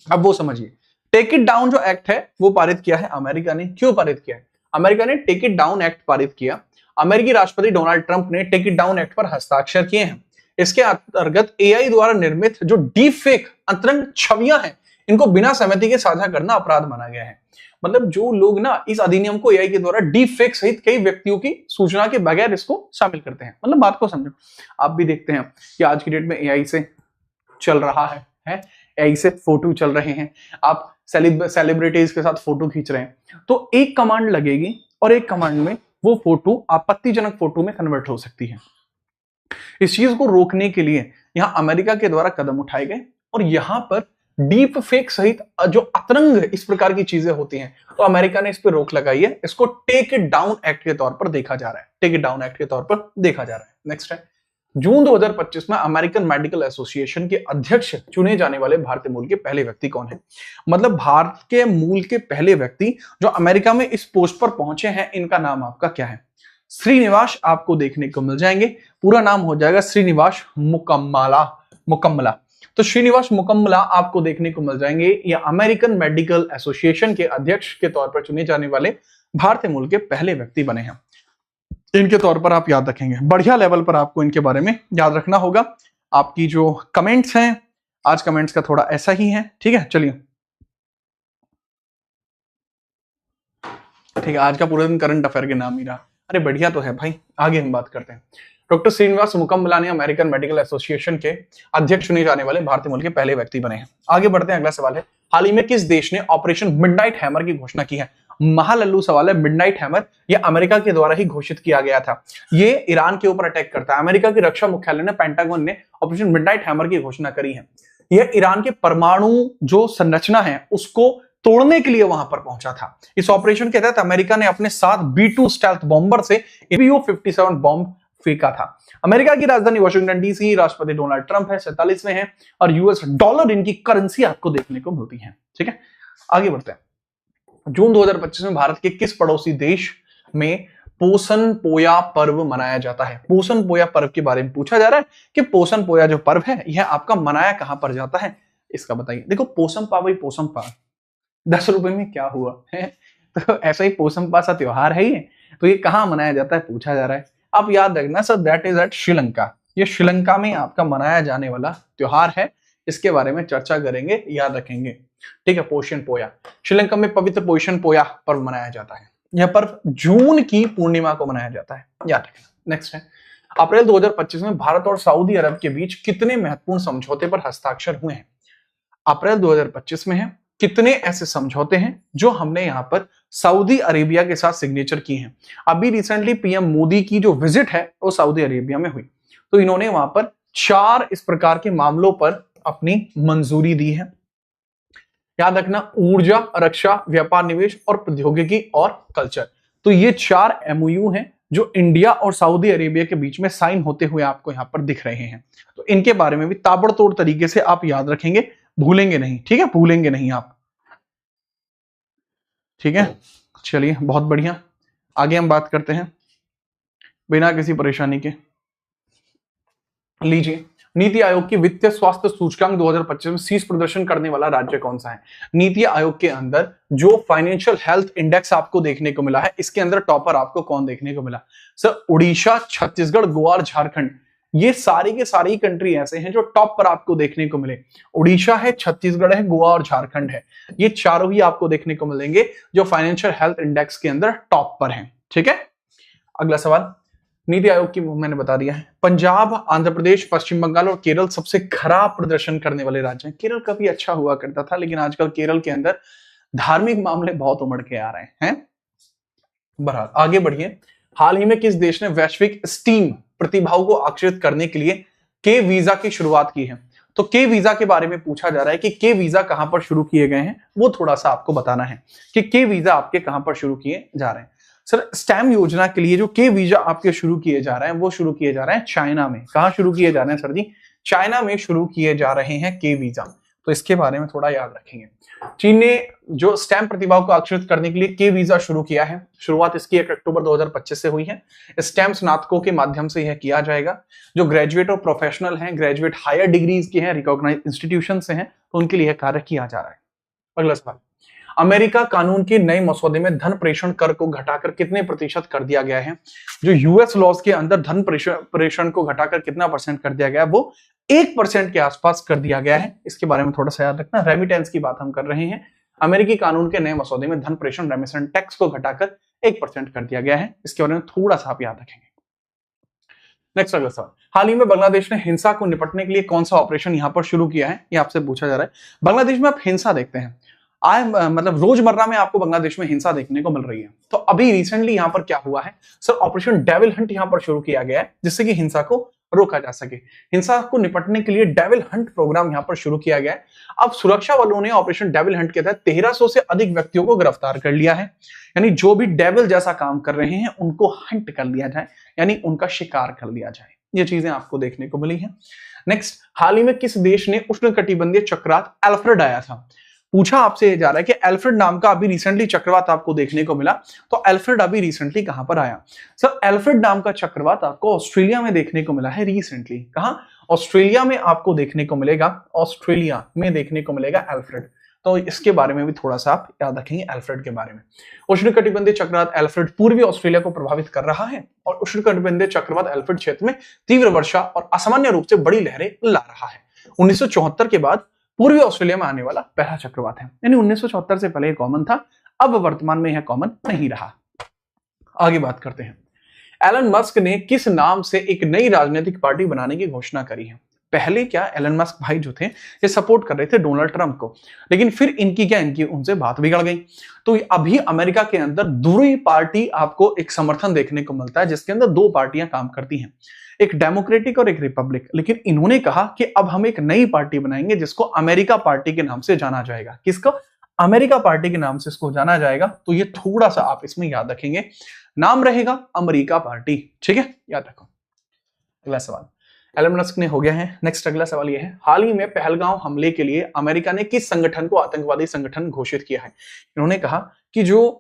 अब वो समझिए। टेक इट डाउन जो एक्ट है वो पारित किया है अमेरिका ने। क्यों पारित किया है? अमेरिका ने टेक इट डाउन एक्ट पारित किया, अमेरिकी राष्ट्रपति डोनाल्ड ट्रंप ने टेक इट डाउन एक्ट पर हस्ताक्षर किए हैं। इसके अंतर्गत एआई द्वारा निर्मित जो डीप फेक अंतरंग छवियां हैं इनको बिना सहमति के साझा करना अपराध माना गया है। मतलब जो लोग ना इस अधिनियम को एआई के द्वारा डीप फेक सहित कई व्यक्तियों की सूचना के बगैर इसको शामिल करते हैं। मतलब बात को समझो, आप भी देखते हैं कि आज की डेट में एआई से चल रहा है एआई से फोटो चल रहे हैं, आप सेलिब्रिटीज के साथ फोटो खींच रहे हैं, तो एक कमांड लगेगी और एक कमांड में वो फोटो आपत्तिजनक फोटो में कन्वर्ट हो सकती है। इस चीज को रोकने के लिए यहां अमेरिका के द्वारा कदम उठाए गए और यहां पर डीप फेक सहित जो अतरंग इस प्रकार की चीजें होती हैं तो अमेरिका ने इस पर रोक लगाई है। इसको टेक इट डाउन एक्ट के तौर पर देखा जा रहा है, टेक इट डाउन एक्ट के तौर पर देखा जा रहा है। नेक्स्ट है, जून 2025 में अमेरिकन मेडिकल एसोसिएशन के अध्यक्ष चुने जाने वाले भारतीय मूल के पहले व्यक्ति कौन है? मतलब भारत के मूल के पहले व्यक्ति जो अमेरिका में इस पोस्ट पर पहुंचे हैं, इनका नाम आपका क्या है? श्रीनिवास आपको देखने को मिल जाएंगे। पूरा नाम हो जाएगा श्रीनिवास मुकम्मला। तो श्रीनिवास मुकम्मला आपको देखने को मिल जाएंगे। ये अमेरिकन मेडिकल एसोसिएशन के अध्यक्ष के तौर पर चुने जाने वाले भारतीय मूल के पहले व्यक्ति बने हैं। इनके तौर पर आप याद रखेंगे, बढ़िया लेवल पर आपको इनके बारे में याद रखना होगा। आपकी जो कमेंट्स हैं आज कमेंट्स का थोड़ा ऐसा ही है, ठीक है। चलिए ठीक है, आज का पूरा दिन करंट अफेयर के नाम ही रहा। अरे बढ़िया तो है भाई, आगे हम बात करते हैं। Doctor Srinivas Mukkamala American Medical Association के अध्यक्ष चुने जाने वाले भारतीय मूल के पहले व्यक्ति बने हैं। आगे बढ़ते हैं, अगला सवाल है, हाल ही में किस देश ने ऑपरेशन मिडनाइट हैमर की घोषणा की है? महालल्लू सवाल है। मिडनाइट हैमर ये अमेरिका के द्वारा ही घोषित किया गया था। ये ईरान के ऊपर अटैक करता है। अमेरिका की रक्षा मुख्यालय ने, पेंटागन ने ऑपरेशन मिडनाइट हैमर की घोषणा करी है। यह ईरान के परमाणु जो संरचना है उसको तोड़ने के लिए वहां पर पहुंचा था। इस ऑपरेशन के तहत अमेरिका ने अपने साथ B-2 स्टेल्थ बॉम्बर से APU-57 बॉम्ब फेंका था। अमेरिका की राजधानी वॉशिंगटन डीसी, राष्ट्रपति डोनाल्ड ट्रंप है, 47वें हैं, और यूएस डॉलर इनकी करेंसी आपको देखने को मिलती है। ठीक है, आगे बढ़ते हैं। जून 2025 में भारत के किस पड़ोसी देश में पोषण पोया पर्व मनाया जाता है? पोषण पोया पर्व के बारे में पूछा जा रहा है कि पोषण पोया जो पर्व है यह आपका मनाया कहां पर जाता है, इसका बताइए। देखो पोषण पा भाई, पोषण पा 10 रुपए में क्या हुआ है, तो ऐसा ही पोषण पा सा त्योहार है ये, तो ये कहां मनाया जाता है पूछा जा रहा है। आप याद रखना sir, that is at Sri Lanka. ये श्रीलंका में आपका मनाया जाने वाला त्योहार है, इसके बारे में चर्चा करेंगे, याद रखेंगे। ठीक है, पोषण पोया, श्रीलंका में पवित्र पोषण पोया पर्व मनाया जाता है। यह पर्व जून की पूर्णिमा को मनाया जाता है, याद रखना। नेक्स्ट है, अप्रैल 2025 में भारत और सऊदी अरब के बीच कितने महत्वपूर्ण समझौते पर हस्ताक्षर हुए हैं? अप्रैल 2025 में है, कितने ऐसे समझौते हैं जो हमने यहां पर सऊदी अरेबिया के साथ सिग्नेचर की हैं? अभी रिसेंटली पीएम मोदी की जो विजिट है वो सऊदी अरेबिया में हुई, तो इन्होंने वहां पर 4 इस प्रकार के मामलों पर अपनी मंजूरी दी है। याद रखना, ऊर्जा, रक्षा, व्यापार, निवेश और प्रौद्योगिकी और कल्चर। तो ये 4 MOU हैं जो इंडिया और सऊदी अरेबिया के बीच में साइन होते हुए आपको यहां पर दिख रहे हैं। तो इनके बारे में भी ताबड़तोड़ तरीके से आप याद रखेंगे, भूलेंगे नहीं। ठीक है, भूलेंगे नहीं आप। ठीक है, चलिए बहुत बढ़िया, आगे हम बात करते हैं बिना किसी परेशानी के। लीजिए, नीति आयोग की वित्तीय स्वास्थ्य सूचकांक 2025 में शीर्ष प्रदर्शन करने वाला राज्य कौन सा है? नीति आयोग के अंदर जो फाइनेंशियल हेल्थ इंडेक्स आपको देखने को मिला है, इसके अंदर टॉपर आपको कौन देखने को मिला? सर, उड़ीसा, छत्तीसगढ़, गोवा और झारखंड, ये सारी के सारी कंट्री ऐसे हैं जो टॉप पर आपको देखने को मिले। उड़ीसा है, छत्तीसगढ़ है, गोवा और झारखंड है, ये चारों ही आपको देखने को मिलेंगे जो फाइनेंशियल हेल्थ इंडेक्स के अंदर टॉप पर हैं। ठीक है, अगला सवाल, नीति आयोग की मैंने बता दिया है। पंजाब, आंध्र प्रदेश, पश्चिम बंगाल और केरल सबसे खराब प्रदर्शन करने वाले राज्य हैं। केरल काफी अच्छा हुआ करता था, लेकिन आजकल केरल के अंदर धार्मिक मामले बहुत उमड़ के आ रहे हैं। बहरहाल आगे बढ़िए, हाल ही में किस देश ने वैश्विक स्टीम प्रतिभाओं को आकर्षित करने के लिए के वीजा की शुरुआत की है? तो के वीजा के बारे में पूछा जा रहा है कि के वीजा कहां पर शुरू किए गए हैं, वो थोड़ा सा आपको बताना है कि के वीजा आपके कहां पर शुरू किए जा रहे हैं। सर, स्टैम योजना के लिए जो के वीजा आपके शुरू किए जा रहे हैं वो शुरू किए जा रहे हैं चाइना में। कहां शुरू किए जा रहे हैं सर जी? चाइना में शुरू किए जा रहे हैं के वीजा, तो इसके बारे में थोड़ा याद रखेंगे। चीन ने जो स्टैम प्रतिभाओं को आकर्षित करने के लिए के वीजा शुरू किया है, शुरुआत इसकी 1 अक्टूबर 2025 से हुई है। स्टैम स्नातकों के माध्यम से यह किया जाएगा। जो ग्रेजुएट और प्रोफेशनल हैं, ग्रेजुएट हायर डिग्रीज के हैं, रिकॉग्नाइज इंस्टीट्यूशन से हैं, तो उनके लिए कार्य किया जा रहा है। अगला सवाल, अमेरिका कानून के नए मसौदे में धन प्रेषण कर को घटाकर कितने प्रतिशत कर दिया गया है? जो यूएस लॉज के अंदर धन प्रेषण को घटाकर कितना % कर दिया गया है, वो 1% के आसपास कर दिया गया है। इसके बारे में थोड़ा सा याद रखना, रेमिटेंस की बात हम कर रहे हैं। अमेरिकी कानून के नए मसौदे में धन प्रेषण रेमिटेंस टैक्स को घटाकर 1% कर दिया गया है। इसके बारे में थोड़ा सा आप याद रखेंगे। नेक्स्ट अगला सवाल, हाल ही में बांग्लादेश ने हिंसा को निपटने के लिए कौन सा ऑपरेशन यहां पर शुरू किया है, ये आपसे पूछा जा रहा है। बांग्लादेश में आप हिंसा देखते हैं, मतलब रोजमर्रा में आपको बांग्लादेश में हिंसा देखने को मिल रही है। तो अभी रिसेंटली यहां पर क्या हुआ है सर, ऑपरेशन डेविल हंट यहां पर शुरू किया गया है, जिससे कि हिंसा को रोका जा सके। हिंसा को निपटने के लिए डेविल हंट प्रोग्राम यहां पर शुरू किया गया है। अब सुरक्षा बलों ने ऑपरेशन डेविल हंट के तहत 1300 से अधिक व्यक्तियों को गिरफ्तार कर लिया है। यानी जो भी डेविल जैसा काम कर रहे हैं उनको हंट कर लिया जाए, यानी उनका शिकार कर लिया जाए। ये चीजें आपको देखने को मिली है। नेक्स्ट, हाल ही में किस देश ने उष्णकटिबंधीय चक्रवात एल्फ्रेड आया था? पूछा आपसे जा रहा है कि एल्फ्रेड नाम का अभी रिसेंटली चक्रवात आपको देखने को मिला, तो एल्फ्रेड अभी रिसेंटली कहां पर आया? सर, एल्फ्रेड नाम का चक्रवात आपको ऑस्ट्रेलिया में देखने को मिला है रिसेंटली। कहां? ऑस्ट्रेलिया में आपको देखने को मिलेगा, ऑस्ट्रेलिया में देखने को मिलेगा एल्फ्रेड। तो इसके बारे में भी थोड़ा सा आप याद रखेंगे एल्फ्रेड के बारे में। उष्णकटिबंधीय चक्रवात एल्फ्रेड पूर्वी ऑस्ट्रेलिया को प्रभावित कर रहा है और उष्णकटिबंधीय चक्रवात एल्फ्रेड क्षेत्र में तीव्र वर्षा और असामान्य रूप से बड़ी लहरें ला रहा है। 1974 के बाद पूर्वी ऑस्ट्रेलिया में आने वाला पहला चक्रवात है। यानी 1974 से पहले कॉमन था, अब वर्तमान में यह कॉमन नहीं रहा। आगे बात करते हैं, एलन मस्क ने किस नाम से एक नई राजनीतिक पार्टी बनाने की घोषणा करी है। पहले क्या एलन मस्क भाई जो थे ये सपोर्ट कर रहे थे डोनाल्ड ट्रंप को, लेकिन फिर इनकी उनसे बात बिगड़ गई। तो अभी अमेरिका के अंदर दूसरी पार्टी आपको एक समर्थन देखने को मिलता है जिसके अंदर दो पार्टियां काम करती हैं, एक डेमोक्रेटिक और एक रिपब्लिक। लेकिन इन्होंने कहा कि अब हम एक नई पार्टी बनाएंगे जिसको अमेरिका पार्टी के नाम से जाना जाएगा। किसको? अमेरिका पार्टी के नाम से इसको जाना जाएगा। तो ये थोड़ा सा आप इसमें याद रखेंगे, नाम रहेगा अमेरिका पार्टी। ठीक है, याद रखो। अगला सवाल एलन मस्क ने हो गया है। नेक्स्ट अगला सवाल यह है, हाल ही में पहलगांव हमले के लिए अमेरिका ने किस संगठन को आतंकवादी संगठन घोषित किया है। इन्होंने कहा कि जो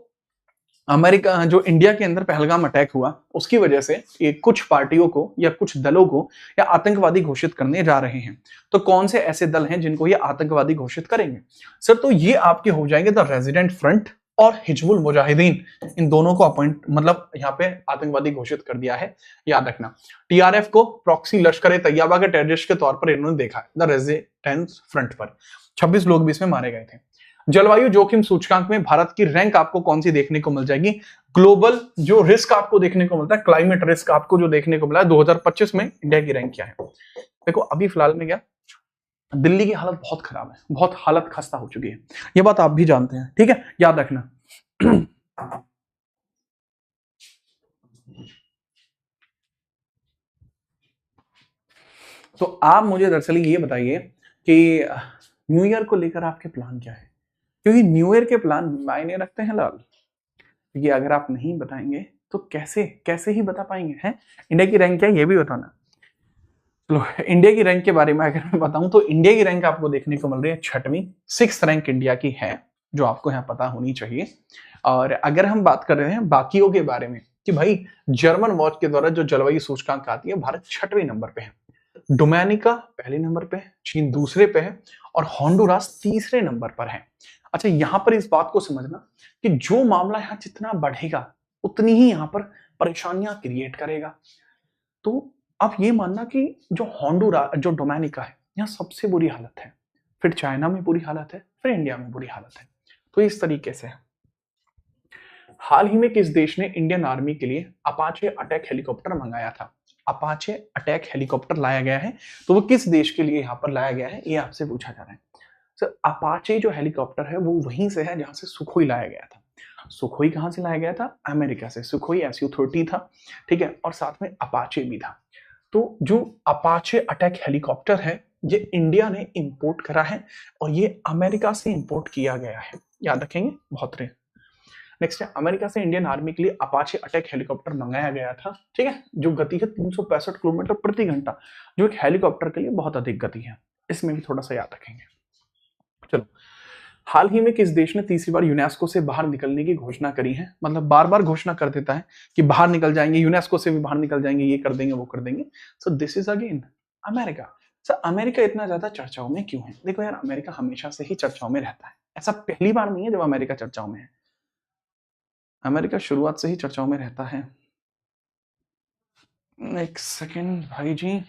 इंडिया के अंदर पहलगाम अटैक हुआ उसकी वजह से ये कुछ पार्टियों को या कुछ दलों को या आतंकवादी घोषित करने जा रहे हैं। तो कौन से ऐसे दल हैं जिनको ये आतंकवादी घोषित करेंगे? सर तो ये आपके हो जाएंगे द रेजिडेंट फ्रंट और हिजबुल मुजाहिदीन, इन दोनों को मतलब यहाँ पे आतंकवादी घोषित कर दिया है, याद रखना। टीआरएफ को प्रॉक्सी लश्कर तैयबा के टेररिस्ट के तौर पर इन्होंने देखा है द रेजिडेंस फ्रंट पर। 26 लोग भी इसमें मारे गए थे। जलवायु जोखिम सूचकांक में भारत की रैंक आपको कौन सी देखने को मिल जाएगी? ग्लोबल जो रिस्क आपको देखने को मिलता है, क्लाइमेट रिस्क आपको जो देखने को मिला है 2025 में इंडिया की रैंक क्या है। देखो अभी फिलहाल में क्या, दिल्ली की हालत बहुत खराब है, बहुत हालत खस्ता हो चुकी है, ये बात आप भी जानते हैं। ठीक है, याद रखना। तो आप मुझे दरअसल ये बताइए कि न्यू ईयर को लेकर आपके प्लान क्या है, क्योंकि न्यू ईयर के प्लान मायने रखते हैं लाल। क्योंकि अगर आप नहीं बताएंगे तो कैसे ही बता पाएंगे हैं इंडिया की रैंक क्या है, ये भी बताना। चलो इंडिया की रैंक के बारे में अगर मैं बताऊं तो इंडिया की रैंक आपको देखने को मिल रही है 6वीं, 6th रैंक इंडिया की है, जो आपको यहाँ पता होनी चाहिए। और अगर हम बात कर रहे हैं बाकियों के बारे में कि भाई जर्मन वॉच के द्वारा जो जलवायु सूचकांक आती है, भारत 6वें नंबर पे है, डोमिनिका पहले नंबर पे है, चीन दूसरे पे है और होंडुरास तीसरे नंबर पर है। अच्छा यहां पर इस बात को समझना कि जो मामला यहाँ जितना बढ़ेगा उतनी ही यहाँ पर परेशानियां क्रिएट करेगा। तो आप ये मानना कि जो डोमिनिका है यहाँ सबसे बुरी हालत है, फिर चाइना में बुरी हालत है, फिर इंडिया में बुरी हालत है। तो इस तरीके से हाल ही में किस देश ने इंडियन आर्मी के लिए अपाचे अटैक हेलीकॉप्टर मंगाया था? अपाचे अटैक हेलीकॉप्टर लाया गया है, तो वो किस देश के लिए यहाँ पर लाया गया है, ये आपसे पूछा जा रहा है। सर अपाचे जो हेलीकॉप्टर है वो वहीं से है जहां से सुखोई लाया गया था। सुखोई कहां से लाया गया था? अमेरिका से। सुखोई SU-30 था, ठीक है, और साथ में अपाचे भी था। तो जो अपाचे अटैक हेलीकॉप्टर है ये इंडिया ने इंपोर्ट करा है और ये अमेरिका से इंपोर्ट किया गया है, याद रखेंगे बहुत रहे। नेक्स्ट है, अमेरिका से इंडियन आर्मी के लिए अपाचे अटैक हेलीकॉप्टर मंगाया गया था, ठीक है, जो गति है 365 किलोमीटर प्रति घंटा, जो एक हेलीकॉप्टर के लिए बहुत अधिक गति है। इसमें भी थोड़ा सा याद रखेंगे। चलो हाल ही में किस देश ने तीसरी बार यूनेस्को से बाहर निकलने की घोषणा करी है? मतलब बार बार घोषणा कर देता है कि बाहर निकल जाएंगे, यूनेस्को से भी बाहर निकल जाएंगे, ये कर देंगे वो कर देंगे। So this is again America. Sir America इतना ज्यादा चर्चाओं में क्यों है? देखो यार अमेरिका हमेशा से ही चर्चाओं में रहता है, ऐसा पहली बार नहीं है जब अमेरिका चर्चाओं में है। अमेरिका शुरुआत से ही चर्चाओं में रहता है। एक सेकेंड भाई जी,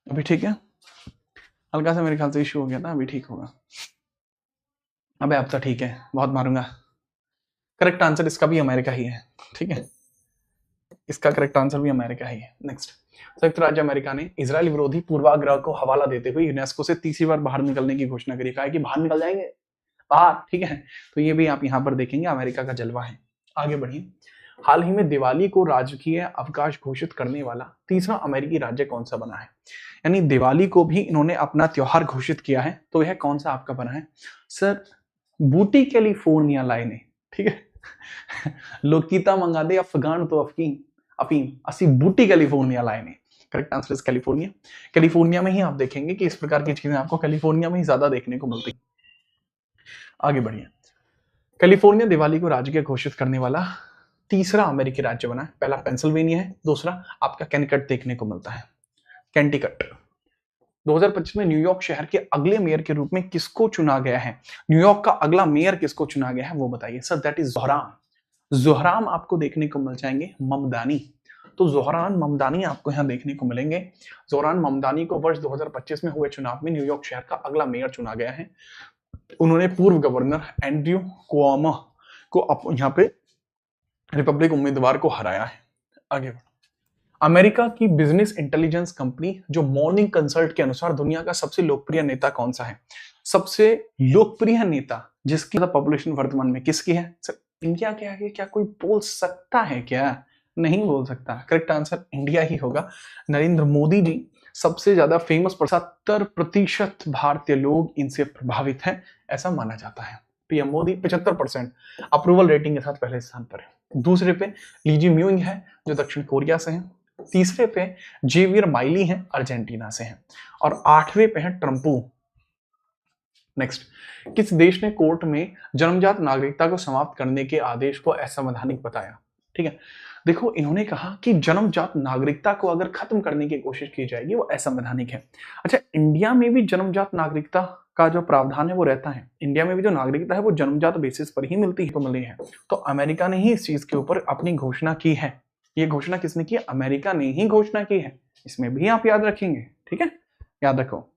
अभी ठीक है? हल्का सा मेरे ख्याल से इशू हो गया था, अभी ठीक होगा। अबे अब तो ठीक है, बहुत मारूंगा। करेक्ट आंसर इसका भी अमेरिका ही है, ठीक है, इसका करेक्ट आंसर भी अमेरिका ही है। नेक्स्ट, संयुक्त राज्य अमेरिका ने इजराइल विरोधी पूर्वाग्रह को हवाला देते हुए यूनेस्को से तीसरी बार बाहर निकलने की घोषणा करी। कहा है कि बाहर निकल जाएंगे बाहर, ठीक है। तो ये भी आप यहाँ पर देखेंगे अमेरिका का जलवा है। आगे बढ़िए, हाल ही में दिवाली को राजकीय अवकाश घोषित करने वाला तीसरा अमेरिकी राज्य कौन सा बना है? यानी दिवाली को भी इन्होंने अपना त्योहार घोषित किया है, तो यह कौन सा आपका बना है? सर बूटी कैलिफोर्निया लाइने, ठीक है। लोकीता मंगा दे अफगान तो अफीम असी बूटी कैलिफोर्निया लाइने। Correct answer is California. California में ही आप देखेंगे कि इस प्रकार की चीजें आपको कैलिफोर्निया में ही ज्यादा देखने को मिलती। आगे बढ़िए, कैलिफोर्निया दिवाली को राजकीय घोषित करने वाला तीसरा अमेरिकी राज्य बना है। पहला पेंसिल्वेनिया है, दूसरा आपका कैनिकट देखने को मिलता है। कैंटिकट। 2025 में न्यूयॉर्क शहर के अगले मेयर के रूप में किसको चुना गया है? न्यूयॉर्क का अगला मेयर किसको चुना गया है वो बताइए। Sir that is Zohran. Zohran आपको देखने को मिल जाएंगे ममदानी। तो ज़ोहरान ममदानी आपको यहाँ देखने को मिलेंगे। ज़ोहरान ममदानी को वर्ष 2025 में हुए चुनाव में न्यूयॉर्क शहर का अगला मेयर चुना गया है। उन्होंने पूर्व गवर्नर एंड्रयू कुओमो को यहाँ पे रिपब्लिक उम्मीदवार को हराया है। आगे अमेरिका की बिजनेस इंटेलिजेंस कंपनी जो मॉर्निंग कंसल्ट के अनुसार दुनिया का सबसे लोकप्रिय नेता कौन सा है? सबसे लोकप्रिय नेता जिसकी पॉपुलेशन वर्तमान में किसकी है? सर इंडिया के आगे क्या कोई बोल सकता है क्या? नहीं बोल सकता। करेक्ट आंसर इंडिया ही होगा। नरेंद्र मोदी जी सबसे ज्यादा फेमस, 70% भारतीय लोग इनसे प्रभावित हैं ऐसा माना जाता है। पीएम मोदी 75% अप्रूवल रेटिंग के साथ पहले स्थान पर है। दूसरे पे लीजी म्यूइंग है जो दक्षिण कोरिया से हैं। तीसरे पे जेवियर माइली हैं अर्जेंटीना से हैं। और 8वें पे है ट्रम्पू। नेक्स्ट, किस देश ने कोर्ट में जन्मजात नागरिकता को समाप्त करने के आदेश को असंवैधानिक बताया? ठीक है, देखो इन्होंने कहा कि जन्मजात नागरिकता को अगर खत्म करने की कोशिश की जाएगी वो असंवैधानिक है। अच्छा, इंडिया में भी जन्मजात नागरिकता का जो प्रावधान है वो रहता है। इंडिया में भी जो नागरिकता है वो जन्मजात बेसिस पर ही मिलती है। तो अमेरिका ने ही इस चीज के ऊपर अपनी घोषणा की है। ये घोषणा किसने की? अमेरिका ने ही घोषणा की है। इसमें भी आप याद रखेंगे, ठीक है, याद रखो।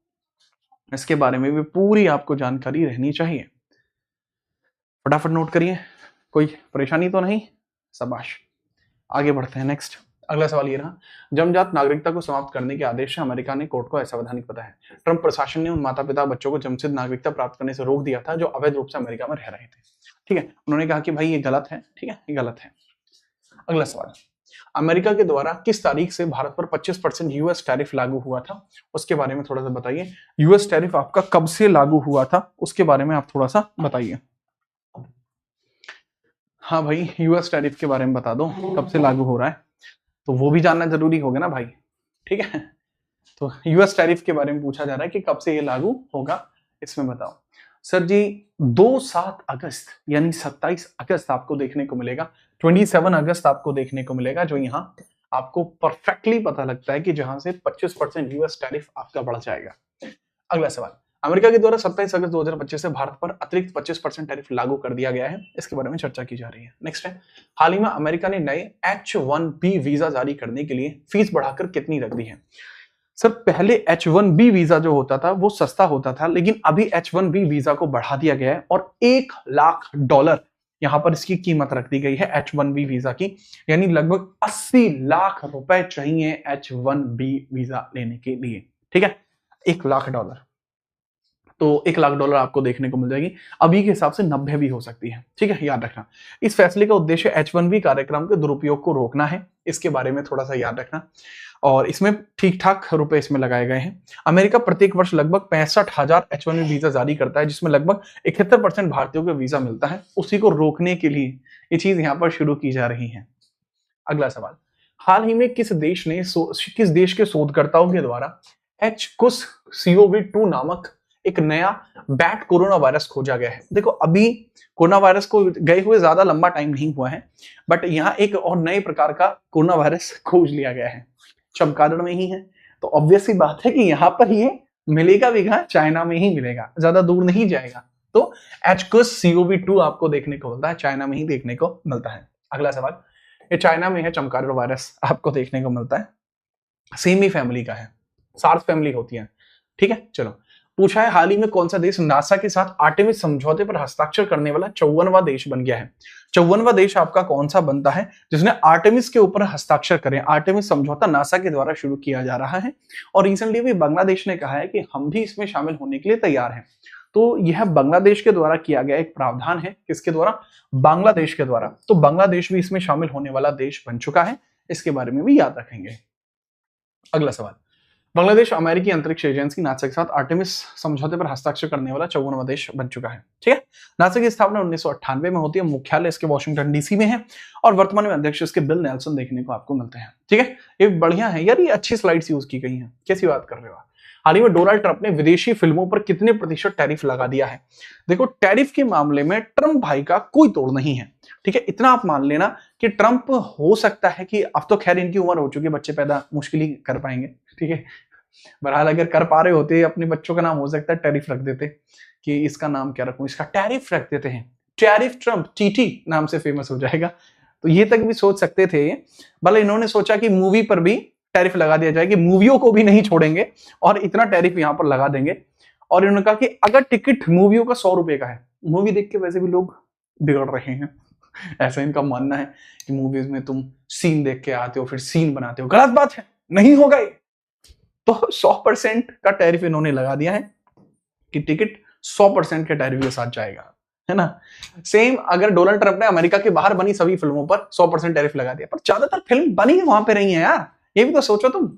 इसके बारे में भी पूरी आपको जानकारी रहनी चाहिए। फटाफट नोट करिए, कोई परेशानी तो नहीं? शाबाश। आगे बढ़ते हैं। नेक्स्ट अगला सवाल ये रहा, जन्मजात नागरिकता को समाप्त करने के आदेश से अमेरिका ने कोर्ट को असंवैधानिक बताया। ट्रंप प्रशासन ने उन माता पिता बच्चों को जन्मसिद्ध नागरिकता प्राप्त करने से रोक दिया था जो अवैध रूप से अमेरिका में रह रहे थे। ठीक है, उन्होंने कहा कि भाई ये गलत है। ठीक है, ये गलत है। अगला सवाल, अमेरिका के द्वारा किस तारीख से भारत पर 25% यूएस टैरिफ लागू हुआ था? उसके बारे में थोड़ा सा बताइए। यूएस टैरिफ आपका कब से लागू हुआ था उसके बारे में आप थोड़ा सा बताइए। हाँ भाई, यूएस टैरिफ के बारे में बता दो, कब से लागू हो रहा है, तो वो भी जानना जरूरी होगा ना भाई। ठीक है, तो यूएस टैरिफ के बारे में पूछा जा रहा है कि कब से ये लागू होगा, इसमें बताओ। सर जी 2-7 अगस्त यानी 27 अगस्त आपको देखने को मिलेगा। 27 अगस्त आपको देखने को मिलेगा, जो यहाँ आपको परफेक्टली पता लगता है कि जहां से 25% यूएस टैरिफ आपका बढ़ जाएगा। अगला सवाल, अमेरिका के द्वारा 27 अगस्त 2025 से भारत पर अतिरिक्त 25% टैरिफ लागू कर दिया गया है, इसके बारे में चर्चा की जा रही है। नेक्स्ट है, हाल ही में अमेरिका ने नए H-1B वीजा जारी करने के लिए फीस बढ़ाकर कितनी रख दी है? सर पहले H-1B वीजा जो होता था वो सस्ता होता था, लेकिन अभी H-1B वीजा को बढ़ा दिया गया है और $1 लाख यहां पर इसकी कीमत रख दी गई है H-1B वीजा की, यानी लगभग 80 लाख रुपए चाहिए H-1B वीजा लेने के लिए। ठीक है, $1 लाख, तो $1 लाख आपको देखने को मिल जाएगी। अभी के हिसाब से 90 भी हो सकती है। ठीक है, याद रखना। इस फैसले का उद्देश्य H-1B कार्यक्रम के दुरुपयोग को रोकना है, इसके बारे में थोड़ा सा याद रखना। और इसमें ठीक ठाक रुपए इसमें लगाए गए हैं। अमेरिका प्रत्येक वर्ष लगभग 65,000 H-1B वीजा जारी करता है, जिसमें लगभग 71% भारतीयों को वीजा मिलता है। उसी को रोकने के लिए ये चीज यहाँ पर शुरू की जा रही है। अगला सवाल, हाल ही में किस देश के शोधकर्ताओं के द्वारा HCoV-2 नामक एक नया बैट कोरोना वायरस खोजा गया है? देखो अभी कोरोना वायरस को गए हुए ज्यादा लंबा टाइम नहीं हुआ है, बट यहाँ एक और नए प्रकार का कोरोना वायरस खोज लिया गया है, चमगादड़ में ही है। तो ऑब्वियस सी बात है कि यहाँ पर ये मिलेगा भी कहाँ? चाइना में ही मिलेगा, ज्यादा दूर नहीं जाएगा। तो HCoV-2 आपको देखने को मिलता है, चाइना में ही देखने को मिलता है। अगला सवाल, ये चाइना में है चमगादड़ वायरस, आपको देखने को मिलता है, सेम ही फैमिली का है, सार्स फैमिली होती है। ठीक है, चलो पूछा है, हाल ही में कौन सा देश नासा के साथ आर्टेमिस समझौते पर हस्ताक्षर करने वाला 54वां देश बन गया है? 54वां देश आपका कौन सा बनता है जिसने आर्टेमिस के ऊपर हस्ताक्षर करें? आर्टेमिस समझौता नासा के द्वारा शुरू किया जा रहा है और रिसेंटली भी बांग्लादेश ने कहा है कि हम भी इसमें शामिल होने के लिए तैयार हैं। तो यह बांग्लादेश के द्वारा किया गया एक प्रावधान है। किसके द्वारा? बांग्लादेश के द्वारा। तो बांग्लादेश भी इसमें शामिल होने वाला देश बन चुका है, इसके बारे में भी याद रखेंगे। अगला सवाल, बांग्लादेश अमेरिकी अंतरिक्ष एजेंसी नासा के साथ आर्टेमिस समझौते पर हस्ताक्षर करने वाला 54वां देश बन चुका है। ठीक है, नासा की स्थापना 1998 में होती है, मुख्यालय इसके वॉशिंगटन डीसी में है और वर्तमान में अध्यक्ष इसके बिल नेल्सन देखने को आपको मिलते हैं। ठीक है, ये बढ़िया है यार, ये अच्छी स्लाइड्स यूज की गई हैं। कैसी बात कर रहे हो आप? हाल ही में डोनाल्ड ट्रंप ने विदेशी फिल्मों पर कितने प्रतिशत टैरिफ लगा दिया है? देखो टैरिफ के मामले में ट्रंप भाई का कोई तोड़ नहीं है। ठीक है, इतना आप मान लेना कि ट्रंप हो सकता है कि अब तो खैर इनकी उम्र हो चुकी है, बच्चे पैदा मुश्किल ही कर पाएंगे, ठीक है। बहरहाल अगर कर पा रहे होते अपने बच्चों का नाम हो सकता है टैरिफ रख देते, कि इसका नाम क्या रखूं, इसका टैरिफ रख देते हैं, टैरिफ ट्रंप, टीटी नाम से फेमस हो जाएगा। तो ये तक भी सोच सकते थे, भले इन्होंने सोचा कि मूवी पर भी टैरिफ लगा दिया जाए, कि मूवियों को भी नहीं छोड़ेंगे और इतना टैरिफ यहां पर लगा देंगे। और इन्होंने कहा कि अगर टिकट मूवियों का 100 रुपए का है, मूवी देख के वैसे भी लोग बिगड़ रहे हैं, ऐसा इनका मानना है कि मूवीज में तुम सीन देख के आते हो फिर सीन बनाते हो, गलत बात है, नहीं होगा ये। तो 100% का टैरिफ इन्होंने लगा दिया है कि टिकट 100% के टैरिफ के साथ जाएगा, है ना। सेम अगर डोनाल्ड ट्रंप ने अमेरिका के बाहर बनी सभी फिल्मों पर 100% टैरिफ लगा दिया, पर ज्यादातर फिल्म बनी वहां पे रही है यार, ये भी तो सोचो तुम,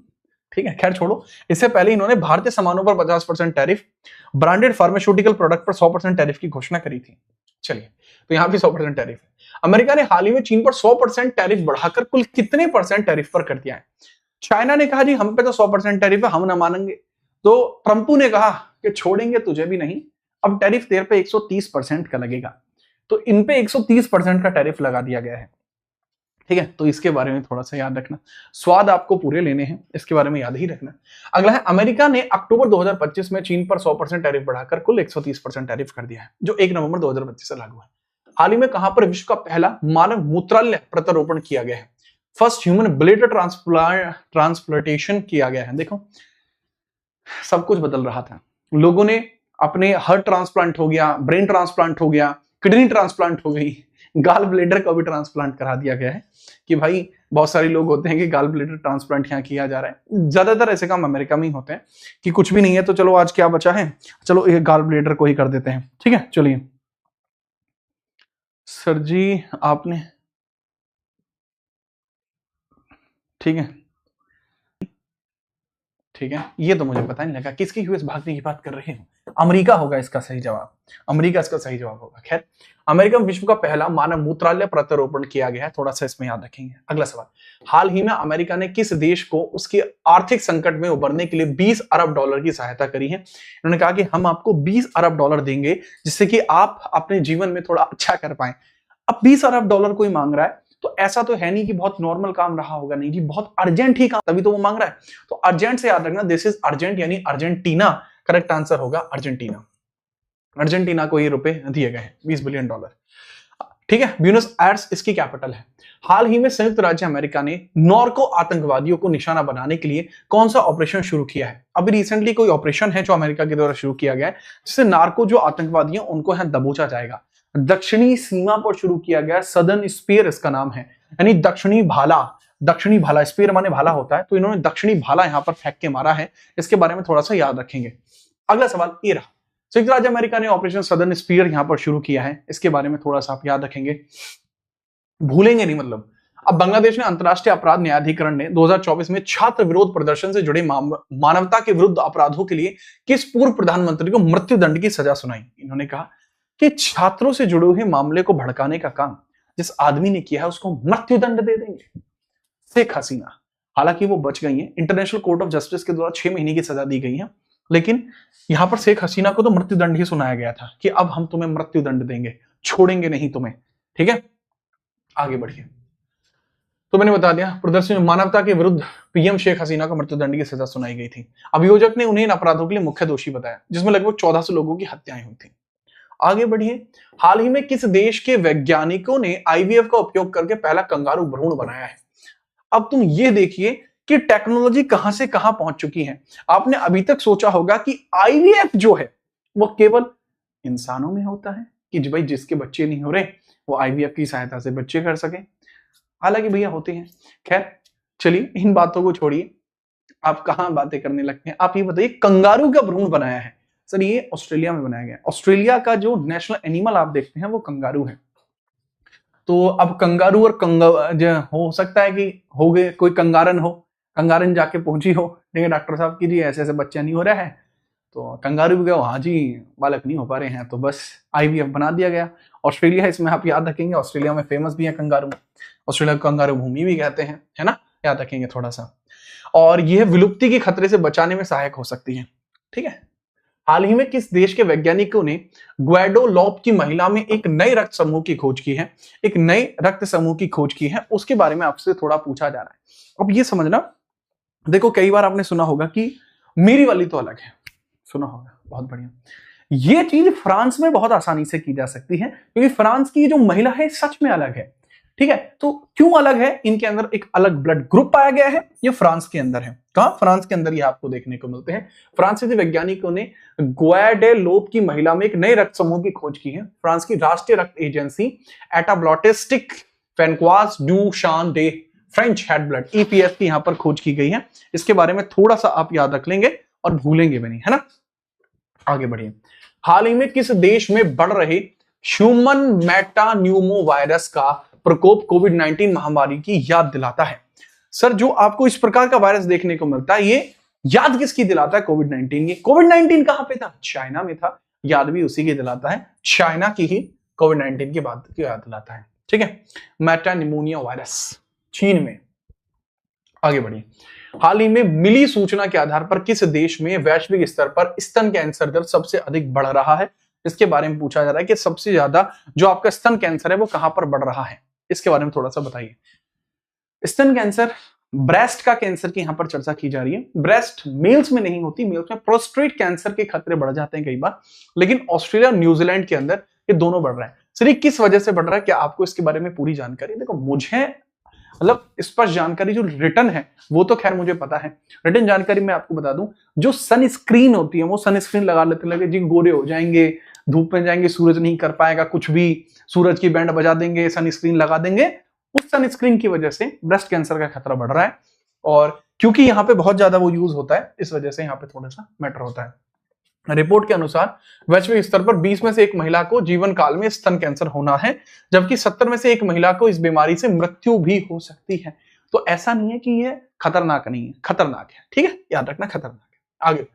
ठीक है, खैर छोड़ो। इससे पहले इन्होंने भारतीय सामानों पर 50% टैरिफ, ब्रांडेड फार्मास्यूटिकल प्रोडक्ट पर 100% टैरिफ की घोषणा करी थी। चलिए, तो यहां भी 100% टैरिफ है। अमेरिका ने हाल ही में चीन पर 100% टैरिफ बढ़ाकर कुल कितने % टैरिफ पर कर दिया है? चाइना ने कहा जी हम पे तो 100% टैरिफ है, हम ना मानेंगे। तो ट्रंपू ने कहा कि छोड़ेंगे तुझे भी नहीं, अब टैरिफ तेरे पे 130% का लगेगा। तो इन पे 130% का टैरिफ लगा दिया गया है, ठीक है। तो इसके बारे में थोड़ा सा याद रखना, स्वाद आपको पूरे लेने हैं, इसके बारे में याद ही रखना। अगला है, अमेरिका ने अक्टूबर 2025 में चीन पर 100% टैरिफ बढ़ाकर कुल 130% टैरिफ कर दिया है, जो 1 नवंबर 2025 से लागू है। हाल ही में कहां पर विश्व का पहला मानव मूत्रालय प्रत्यारोपण किया गया है? फर्स्ट ह्यूमन ब्लेडर ट्रांसप्लांटेशन किया गया है। देखो, सब कुछ बदल रहा था, लोगों ने अपने हार्ट ट्रांसप्लांट हो गया, ब्रेन ट्रांसप्लांट हो गया, किडनी ट्रांसप्लांट हो गई, गाल ब्लेडर का भी ट्रांसप्लांट करा दिया गया है, कि भाई बहुत सारे लोग होते हैं कि गाल ब्लेडर ट्रांसप्लांट यहाँ किया जा रहा है। ज्यादातर ऐसे काम अमेरिका में ही होते हैं कि कुछ भी नहीं है तो चलो आज क्या बचा है, चलो ये गाल ब्लेडर को ही कर देते हैं, ठीक है। चलिए सर जी आपने, ठीक है ठीक है, ये तो मुझे पता नहीं लगा किसकी यूएस भागने की बात कर रहे हैं। अमेरिका होगा इसका सही जवाब, अमेरिका इसका सही जवाब होगा। खैर, अमेरिका में विश्व का पहला मानव मूत्रालय प्रत्यारोपण किया गया है, थोड़ा सा इसमें याद रखेंगे। अगला सवाल, हाल ही में अमेरिका ने किस देश को उसके आर्थिक संकट में उबरने के लिए 20 अरब डॉलर की सहायता करी है? उन्होंने कहा कि हम आपको 20 अरब डॉलर देंगे जिससे कि आप अपने जीवन में थोड़ा अच्छा कर पाए। अब 20 अरब डॉलर कोई मांग रहा है तो ऐसा तो है नहीं कि बहुत नॉर्मल काम रहा होगा, नहीं जी, बहुत अर्जेंट ही काम, तभी तो वो मांग रहा है। तो अर्जेंट से याद रखना, दिस इज अर्जेंट, यानी अर्जेंटीना करेक्ट आंसर होगा, अर्जेंटीना। अर्जेंटीना को ये रुपए दिए गए हैं, 20 बिलियन डॉलर, ठीक है। ब्यूनस आयर्स इसकी कैपिटल है। हाल ही में संयुक्त राज्य अमेरिका ने नॉर्को आतंकवादियों को निशाना बनाने के लिए कौन सा ऑपरेशन शुरू किया है? अभी रिसेंटली कोई ऑपरेशन है जो अमेरिका के द्वारा शुरू किया गया है, जिससे नार्को जो आतंकवादी हैं उनको यहां दबोचा जाएगा। दक्षिणी सीमा पर शुरू किया गया, सदर्न स्पीयर इसका नाम है, यानी दक्षिणी भाला। दक्षिणी भाला, स्पीयर माने भाला होता है, तो इन्होंने दक्षिणी भाला यहां पर फेंक के मारा है, इसके बारे में थोड़ा सा याद रखेंगे। अगला सवाल ये रहा, संयुक्त राज्य अमेरिका ने ऑपरेशन सदर्न स्पीयर यहां पर शुरू किया है, इसके बारे में थोड़ा सा आप याद रखेंगे, भूलेंगे नहीं मतलब। अब बांग्लादेश ने अंतर्राष्ट्रीय अपराध न्यायाधिकरण ने 2024 में छात्र विरोध प्रदर्शन से जुड़े मानवता के विरुद्ध अपराधों के लिए किस पूर्व प्रधानमंत्री को मृत्युदंड की सजा सुनाई? इन्होंने कहा कि छात्रों से जुड़े हुए मामले को भड़काने का काम जिस आदमी ने किया है उसको मृत्युदंड दे देंगे। शेख हसीना, हालांकि वो बच गई हैं, इंटरनेशनल कोर्ट ऑफ जस्टिस के द्वारा 6 महीने की सजा दी गई है, लेकिन यहां पर शेख हसीना को तो मृत्युदंड ही सुनाया गया था कि अब हम तुम्हें मृत्युदंड देंगे, छोड़ेंगे नहीं तुम्हें, ठीक है। आगे बढ़िए, तो मैंने बता दिया, प्रदर्शन में मानवता के विरुद्ध पीएम शेख हसीना को मृत्युदंड की सजा सुनाई गई थी। अभियोजक ने उन्हें इन अपराधों के लिए मुख्य दोषी बताया, जिसमें लगभग 1400 लोगों की हत्याएं हुई थी। आगे बढ़िए, हाल ही में किस देश के वैज्ञानिकों ने आईवीएफ का उपयोग करके पहला कंगारू भ्रूण बनाया है? अब तुम ये देखिए कि टेक्नोलॉजी कहां से कहां पहुंच चुकी है। आपने अभी तक सोचा होगा कि आईवीएफ जो है वो केवल इंसानों में होता है, कि भाई जिसके बच्चे नहीं हो रहे वो आईवीएफ की सहायता से बच्चे कर सके, हालांकि भैया होते हैं। खैर चलिए, इन बातों को छोड़िए, आप कहां बातें करने लगते हैं। आप ये बताइए, कंगारू का भ्रूण बनाया है सर, ये ऑस्ट्रेलिया में बनाया गया। ऑस्ट्रेलिया का जो नेशनल एनिमल आप देखते हैं वो कंगारू है। तो अब कंगारू और हो सकता है कि हो गए कोई कंगारन हो, कंगारन जाके पहुंची हो, ठीक है, डॉक्टर साहब की जी ऐसे ऐसे बच्चा नहीं हो रहा है, तो कंगारू भी गया, हाँ जी बालक नहीं हो पा रहे हैं, तो बस आईवीएफ बना दिया गया। ऑस्ट्रेलिया, इसमें आप याद रखेंगे, ऑस्ट्रेलिया में फेमस भी है कंगारू, ऑस्ट्रेलिया को कंगारू भूमि भी कहते हैं, है ना, याद रखेंगे थोड़ा सा। और यह विलुप्ति के खतरे से बचाने में सहायक हो सकती है, ठीक है। हाल ही में किस देश के वैज्ञानिकों ने ग्वाडोलोप की महिला में एक नए रक्त समूह की खोज की है? एक नए रक्त समूह की खोज की है, उसके बारे में आपसे थोड़ा पूछा जा रहा है। अब ये समझना, देखो कई बार आपने सुना होगा कि मेरी वाली तो अलग है, सुना होगा, बहुत बढ़िया। ये चीज फ्रांस में बहुत आसानी से की जा सकती है, क्योंकि फ्रांस की जो महिला है सच में अलग है। ठीक है, तो क्यों अलग है? इनके अंदर एक अलग ब्लड ग्रुप पाया गया है, ये फ्रांस के अंदर है। कहां? फ्रांस के अंदर ये आपको देखने को मिलते हैं। फ्रांसीसी वैज्ञानिकों ने ग्वाडेलोप की महिला में एक नए रक्त समूह की खोज की है। फ्रांस की राष्ट्रीय रक्त एजेंसी एटाब्लॉटिस्टिक फैंक्वास डू शान day French head blood, EPF की यहां पर खोज की गई है। इसके बारे में थोड़ा सा आप याद रख लेंगे और भूलेंगे भी नहीं, है ना। आगे बढ़िए। हाल ही में किस देश में बढ़ रहे ह्यूमन मेटान्यूमो वायरस का प्रकोप कोविड-19 महामारी की याद दिलाता है? सर, जो आपको इस प्रकार का वायरस देखने को मिलता है, ये याद किसकी दिलाता है? कोविड-19 की। कोविड-19 कहां पे था? चाइना में था। याद भी उसी की दिलाता है, चाइना की ही कोविड-19 की बात की याद दिलाता है। ठीक है, मेटान्यूमोनिया वायरस चीन में। आगे बढ़िए। हाल ही में मिली सूचना के आधार पर किस देश में वैश्विक स्तर पर स्तन कैंसर दर सबसे अधिक बढ़ रहा है? इसके बारे में पूछा जा रहा है कि सबसे ज्यादा जो आपका स्तन कैंसर है वो कहां पर बढ़ रहा है, इसके बारे में थोड़ा सा बताइए। स्तन कैंसर, ब्रेस्ट का कैंसर की यहां पर चर्चा की जा रही है। ब्रेस्ट मेल्स में नहीं होती, मेल्स में प्रोस्टेट कैंसर के खतरे बढ़ जाते हैं कई बार, लेकिन ऑस्ट्रेलिया न्यूजीलैंड के अंदर ये दोनों बढ़ रहा है। सर ये किस वजह से बढ़ रहा है? क्या आपको इसके बारे में पूरी जानकारी? देखो मुझे मतलब स्पष्ट जानकारी जो रिटर्न है वो तो खैर मुझे पता है। रिटर्न जानकारी मैं आपको बता दूं, जो सनस्क्रीन होती है वो सनस्क्रीन लगा लेते लगे जी गोरे हो जाएंगे, धूप में जाएंगे, सूरज नहीं कर पाएगा कुछ भी, सूरज की बैंड बजा देंगे, सनस्क्रीन लगा देंगे, उस सनस्क्रीन की वजह से ब्रेस्ट कैंसर का खतरा बढ़ रहा है। और क्योंकि यहाँ पे बहुत ज्यादा वो यूज होता है, इस वजह से यहाँ पे थोड़ा सा मैटर होता है। रिपोर्ट के अनुसार वैश्विक स्तर पर 20 में से एक महिला को जीवन काल में स्तन कैंसर होना है, जबकि 70 में से एक महिला को इस बीमारी से मृत्यु भी हो सकती है। तो ऐसा नहीं है कि ये खतरनाक नहीं है, खतरनाक है। ठीक है, याद रखना, खतरनाक है। आगे,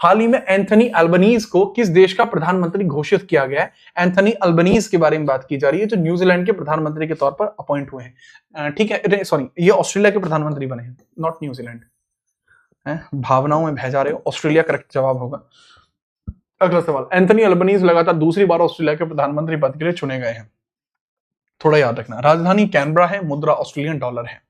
हाल ही में एंथनी अल्बनीज को किस देश का प्रधानमंत्री घोषित किया गया है? एंथनी अल्बनीज के बारे में बात की जा रही है, जो न्यूजीलैंड के प्रधानमंत्री के तौर पर अपॉइंट हुए हैं। ठीक है, सॉरी, ये ऑस्ट्रेलिया के प्रधानमंत्री बने हैं, नॉट न्यूजीलैंड। भावनाओं में बह जा रहे हो, ऑस्ट्रेलिया करेक्ट जवाब होगा। अगला सवाल, एंथनी अल्बनीज लगातार दूसरी बार ऑस्ट्रेलिया के प्रधानमंत्री पद के लिए चुने गए हैं, थोड़ा याद रखना। राजधानी कैनबरा है, मुद्रा ऑस्ट्रेलियन डॉलर है।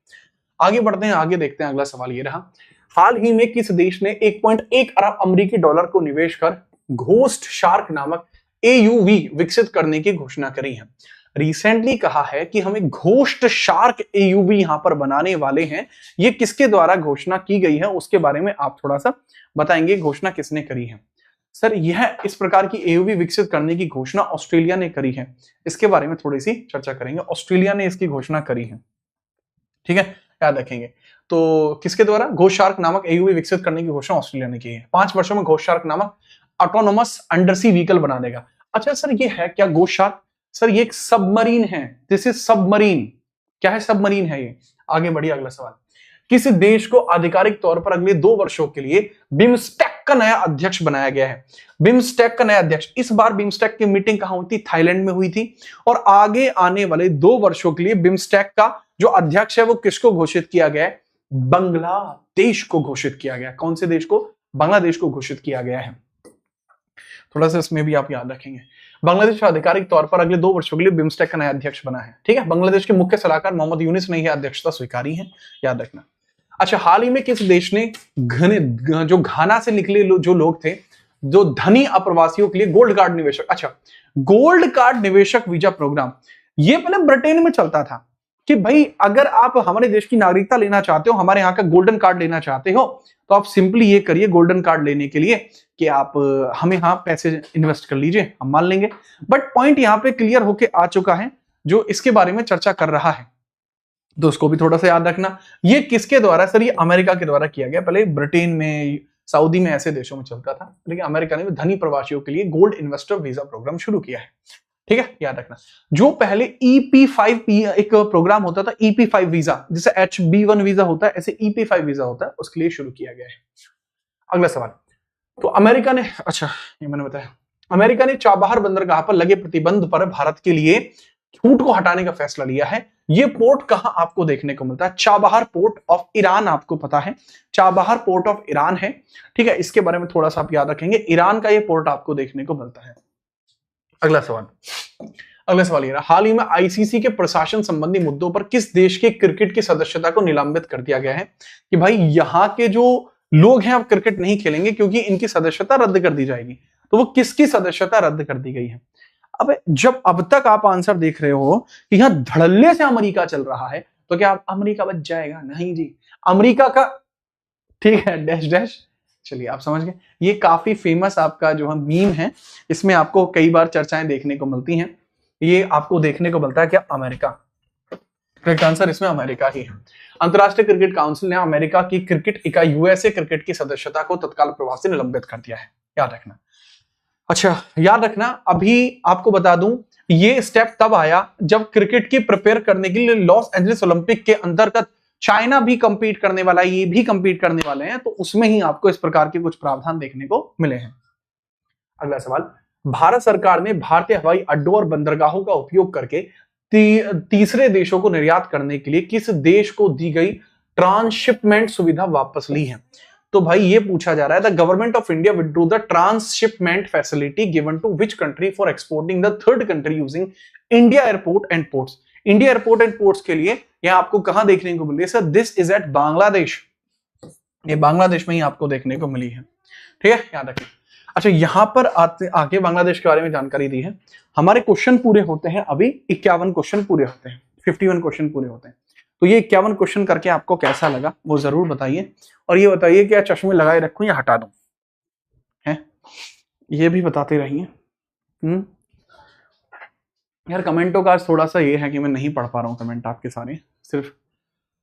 आगे बढ़ते हैं, आगे देखते हैं। अगला सवाल ये रहा, हाल ही में किस देश ने 1.1 अरब अमेरिकी डॉलर को निवेश कर घोस्ट शार्क नामक एयूवी विकसित करने की घोषणा करी है? रिसेंटली कहा है कि हम एक घोस्ट शार्क एयूवी यहां पर बनाने वाले हैं। ये किसके द्वारा घोषणा की गई है उसके बारे में आप थोड़ा सा बताएंगे, घोषणा किसने करी है? सर यह इस प्रकार की एयूवी विकसित करने की घोषणा ऑस्ट्रेलिया ने करी है, इसके बारे में थोड़ी सी चर्चा करेंगे। ऑस्ट्रेलिया ने इसकी घोषणा करी है, ठीक है, याद रखेंगे। तो किसके द्वारा? घोस्ट शार्क नामक एयूवी विकसित करने की घोषणा ऑस्ट्रेलिया ने की है। 5 वर्षों में घोस्ट शार्क नामक ऑटोनोमस अंडरसी व्हीकल बना देगा। अच्छा सर, ये है क्या घोस्ट शार्क? सर ये एक सबमरीन है, दिस इज सबमरीन। क्या है? सबमरीन है ये। आगे बढ़िए, अगला सवाल, किस देश को आधिकारिक तौर पर अगले 2 वर्षों के लिए बिम्स्टेक का नया अध्यक्ष बनाया गया है? बिम्स्टेक का नया अध्यक्ष, इस बार बिम्स्टेक की मीटिंग कहां हुई थी? थाईलैंड में हुई थी। और आगे आने वाले 2 वर्षों के लिए बिम्स्टेक का जो अध्यक्ष है वो किसको घोषित किया गया है? बांग्लादेश को घोषित किया गया। कौन से देश को? बांग्लादेश को घोषित किया गया है। थोड़ा सा इसमें भी आप याद रखेंगे। बांग्लादेश आधिकारिक तौर पर अगले 2 वर्षों के लिए बिम्स्टेक का नया अध्यक्ष बना है। ठीक है, बांग्लादेश के मुख्य सलाहकार मोहम्मद यूनिस ने यह अध्यक्षता स्वीकारी है, याद रखना। अच्छा, हाल ही में किस देश ने जो घाना से निकले जो लोग थे, जो धनी अप्रवासियों के लिए गोल्ड कार्ड निवेशक, अच्छा गोल्ड कार्ड निवेशक वीजा प्रोग्राम, ये पहले ब्रिटेन में चलता था कि भाई अगर आप हमारे देश की नागरिकता लेना चाहते हो, हमारे यहाँ का गोल्डन कार्ड लेना चाहते हो, तो आप सिंपली ये करिए गोल्डन कार्ड लेने के लिए कि आप हमें यहाँ पैसे इन्वेस्ट कर लीजिए, हम मान लेंगे। बट पॉइंट यहाँ पे क्लियर होके आ चुका है, जो इसके बारे में चर्चा कर रहा है, तो उसको भी थोड़ा सा याद रखना। ये किसके द्वारा? सर ये अमेरिका के द्वारा किया गया। पहले ब्रिटेन में, सऊदी में, ऐसे देशों में चलता था, लेकिन अमेरिका ने धनी प्रवासियों के लिए गोल्ड इन्वेस्टर वीजा प्रोग्राम शुरू किया है। ठीक है, याद रखना। जो पहले EP5 एक प्रोग्राम होता था, EP5 वीजा, जैसे HB1 वीजा होता है, ऐसे EP5 वीजा होता है, उसके लिए शुरू किया गया है। अगला सवाल, तो अमेरिका ने, अच्छा ये मैंने बताया, अमेरिका ने चाबहार बंदरगाह पर लगे प्रतिबंध पर भारत के लिए छूट को हटाने का फैसला लिया है। ये पोर्ट कहां आपको देखने को मिलता है? चाबहार पोर्ट ऑफ ईरान, आपको पता है चाबहार पोर्ट ऑफ ईरान है, ठीक है, इसके बारे में थोड़ा सा आप याद रखेंगे, ईरान का ये पोर्ट आपको देखने को मिलता है। अगला सवाल ये रहा, हाल ही में आईसीसी के प्रशासन संबंधी मुद्दों पर किस देश के क्रिकेट की सदस्यता को निलंबित कर दिया गया है? कि भाई यहां के जो लोग हैं अब क्रिकेट नहीं खेलेंगे क्योंकि इनकी सदस्यता रद्द कर दी जाएगी। तो वो किसकी सदस्यता रद्द कर दी गई है? अब जब अब तक आप आंसर देख रहे हो कि यहां धड़ल्ले से अमेरिका चल रहा है, तो क्या अमेरिका बच जाएगा? नहीं जी, अमेरिका का, ठीक है, डैश डैश, चलिए आप समझ गए। ये काफी फेमस आपका जो है मीम है, इसमें आपको कई बार चर्चाएं देखने को मिलती हैं। ये आपको देखने को मिलता है क्या? अमेरिका। करेक्ट आंसर इसमें अमेरिका ही है। अंतरराष्ट्रीय क्रिकेट काउंसिल ने अमेरिका की क्रिकेट इकाई यूएसए क्रिकेट की सदस्यता को तत्काल प्रभाव से निलंबित कर दिया है, याद रखना। अच्छा, याद रखना, अभी आपको बता दूं, ये स्टेप तब आया जब क्रिकेट की प्रिपेयर करने के लिए लॉस एंजलिस ओलंपिक के अंतर्गत चाइना भी कंपीट करने वाला है, ये भी कंपीट करने वाले हैं, तो उसमें ही आपको इस प्रकार के कुछ प्रावधान देखने को मिले हैं। अगला सवाल, भारत सरकार ने भारतीय हवाई अड्डों और बंदरगाहों का उपयोग करके तीसरे देशों को निर्यात करने के लिए किस देश को दी गई ट्रांसशिपमेंट सुविधा वापस ली है? तो भाई ये पूछा जा रहा है, the government of India withdrew the transshipment facility given to which country for exporting the third country using India airport and ports. India airport and ports के लिए यह आपको कहां देखने को मिली है? Sir this is at Bangladesh, ये बांग्लादेश में ही आपको देखने को मिली है, ठीक है, याद रखिए। अच्छा, यहां पर आगे बांग्लादेश के बारे में जानकारी दी है। हमारे क्वेश्चन पूरे होते हैं, अभी 51 क्वेश्चन पूरे होते हैं, 51 क्वेश्चन पूरे होते हैं। तो ये 51 क्वेश्चन करके आपको कैसा लगा वो जरूर बताइए, और ये बताइए क्या चश्मे लगाए रखूं या हटा दूं, है ये भी बताते रहिए। यार कमेंटों का थोड़ा सा ये है कि मैं नहीं पढ़ पा रहा हूं कमेंट आपके सारे, सिर्फ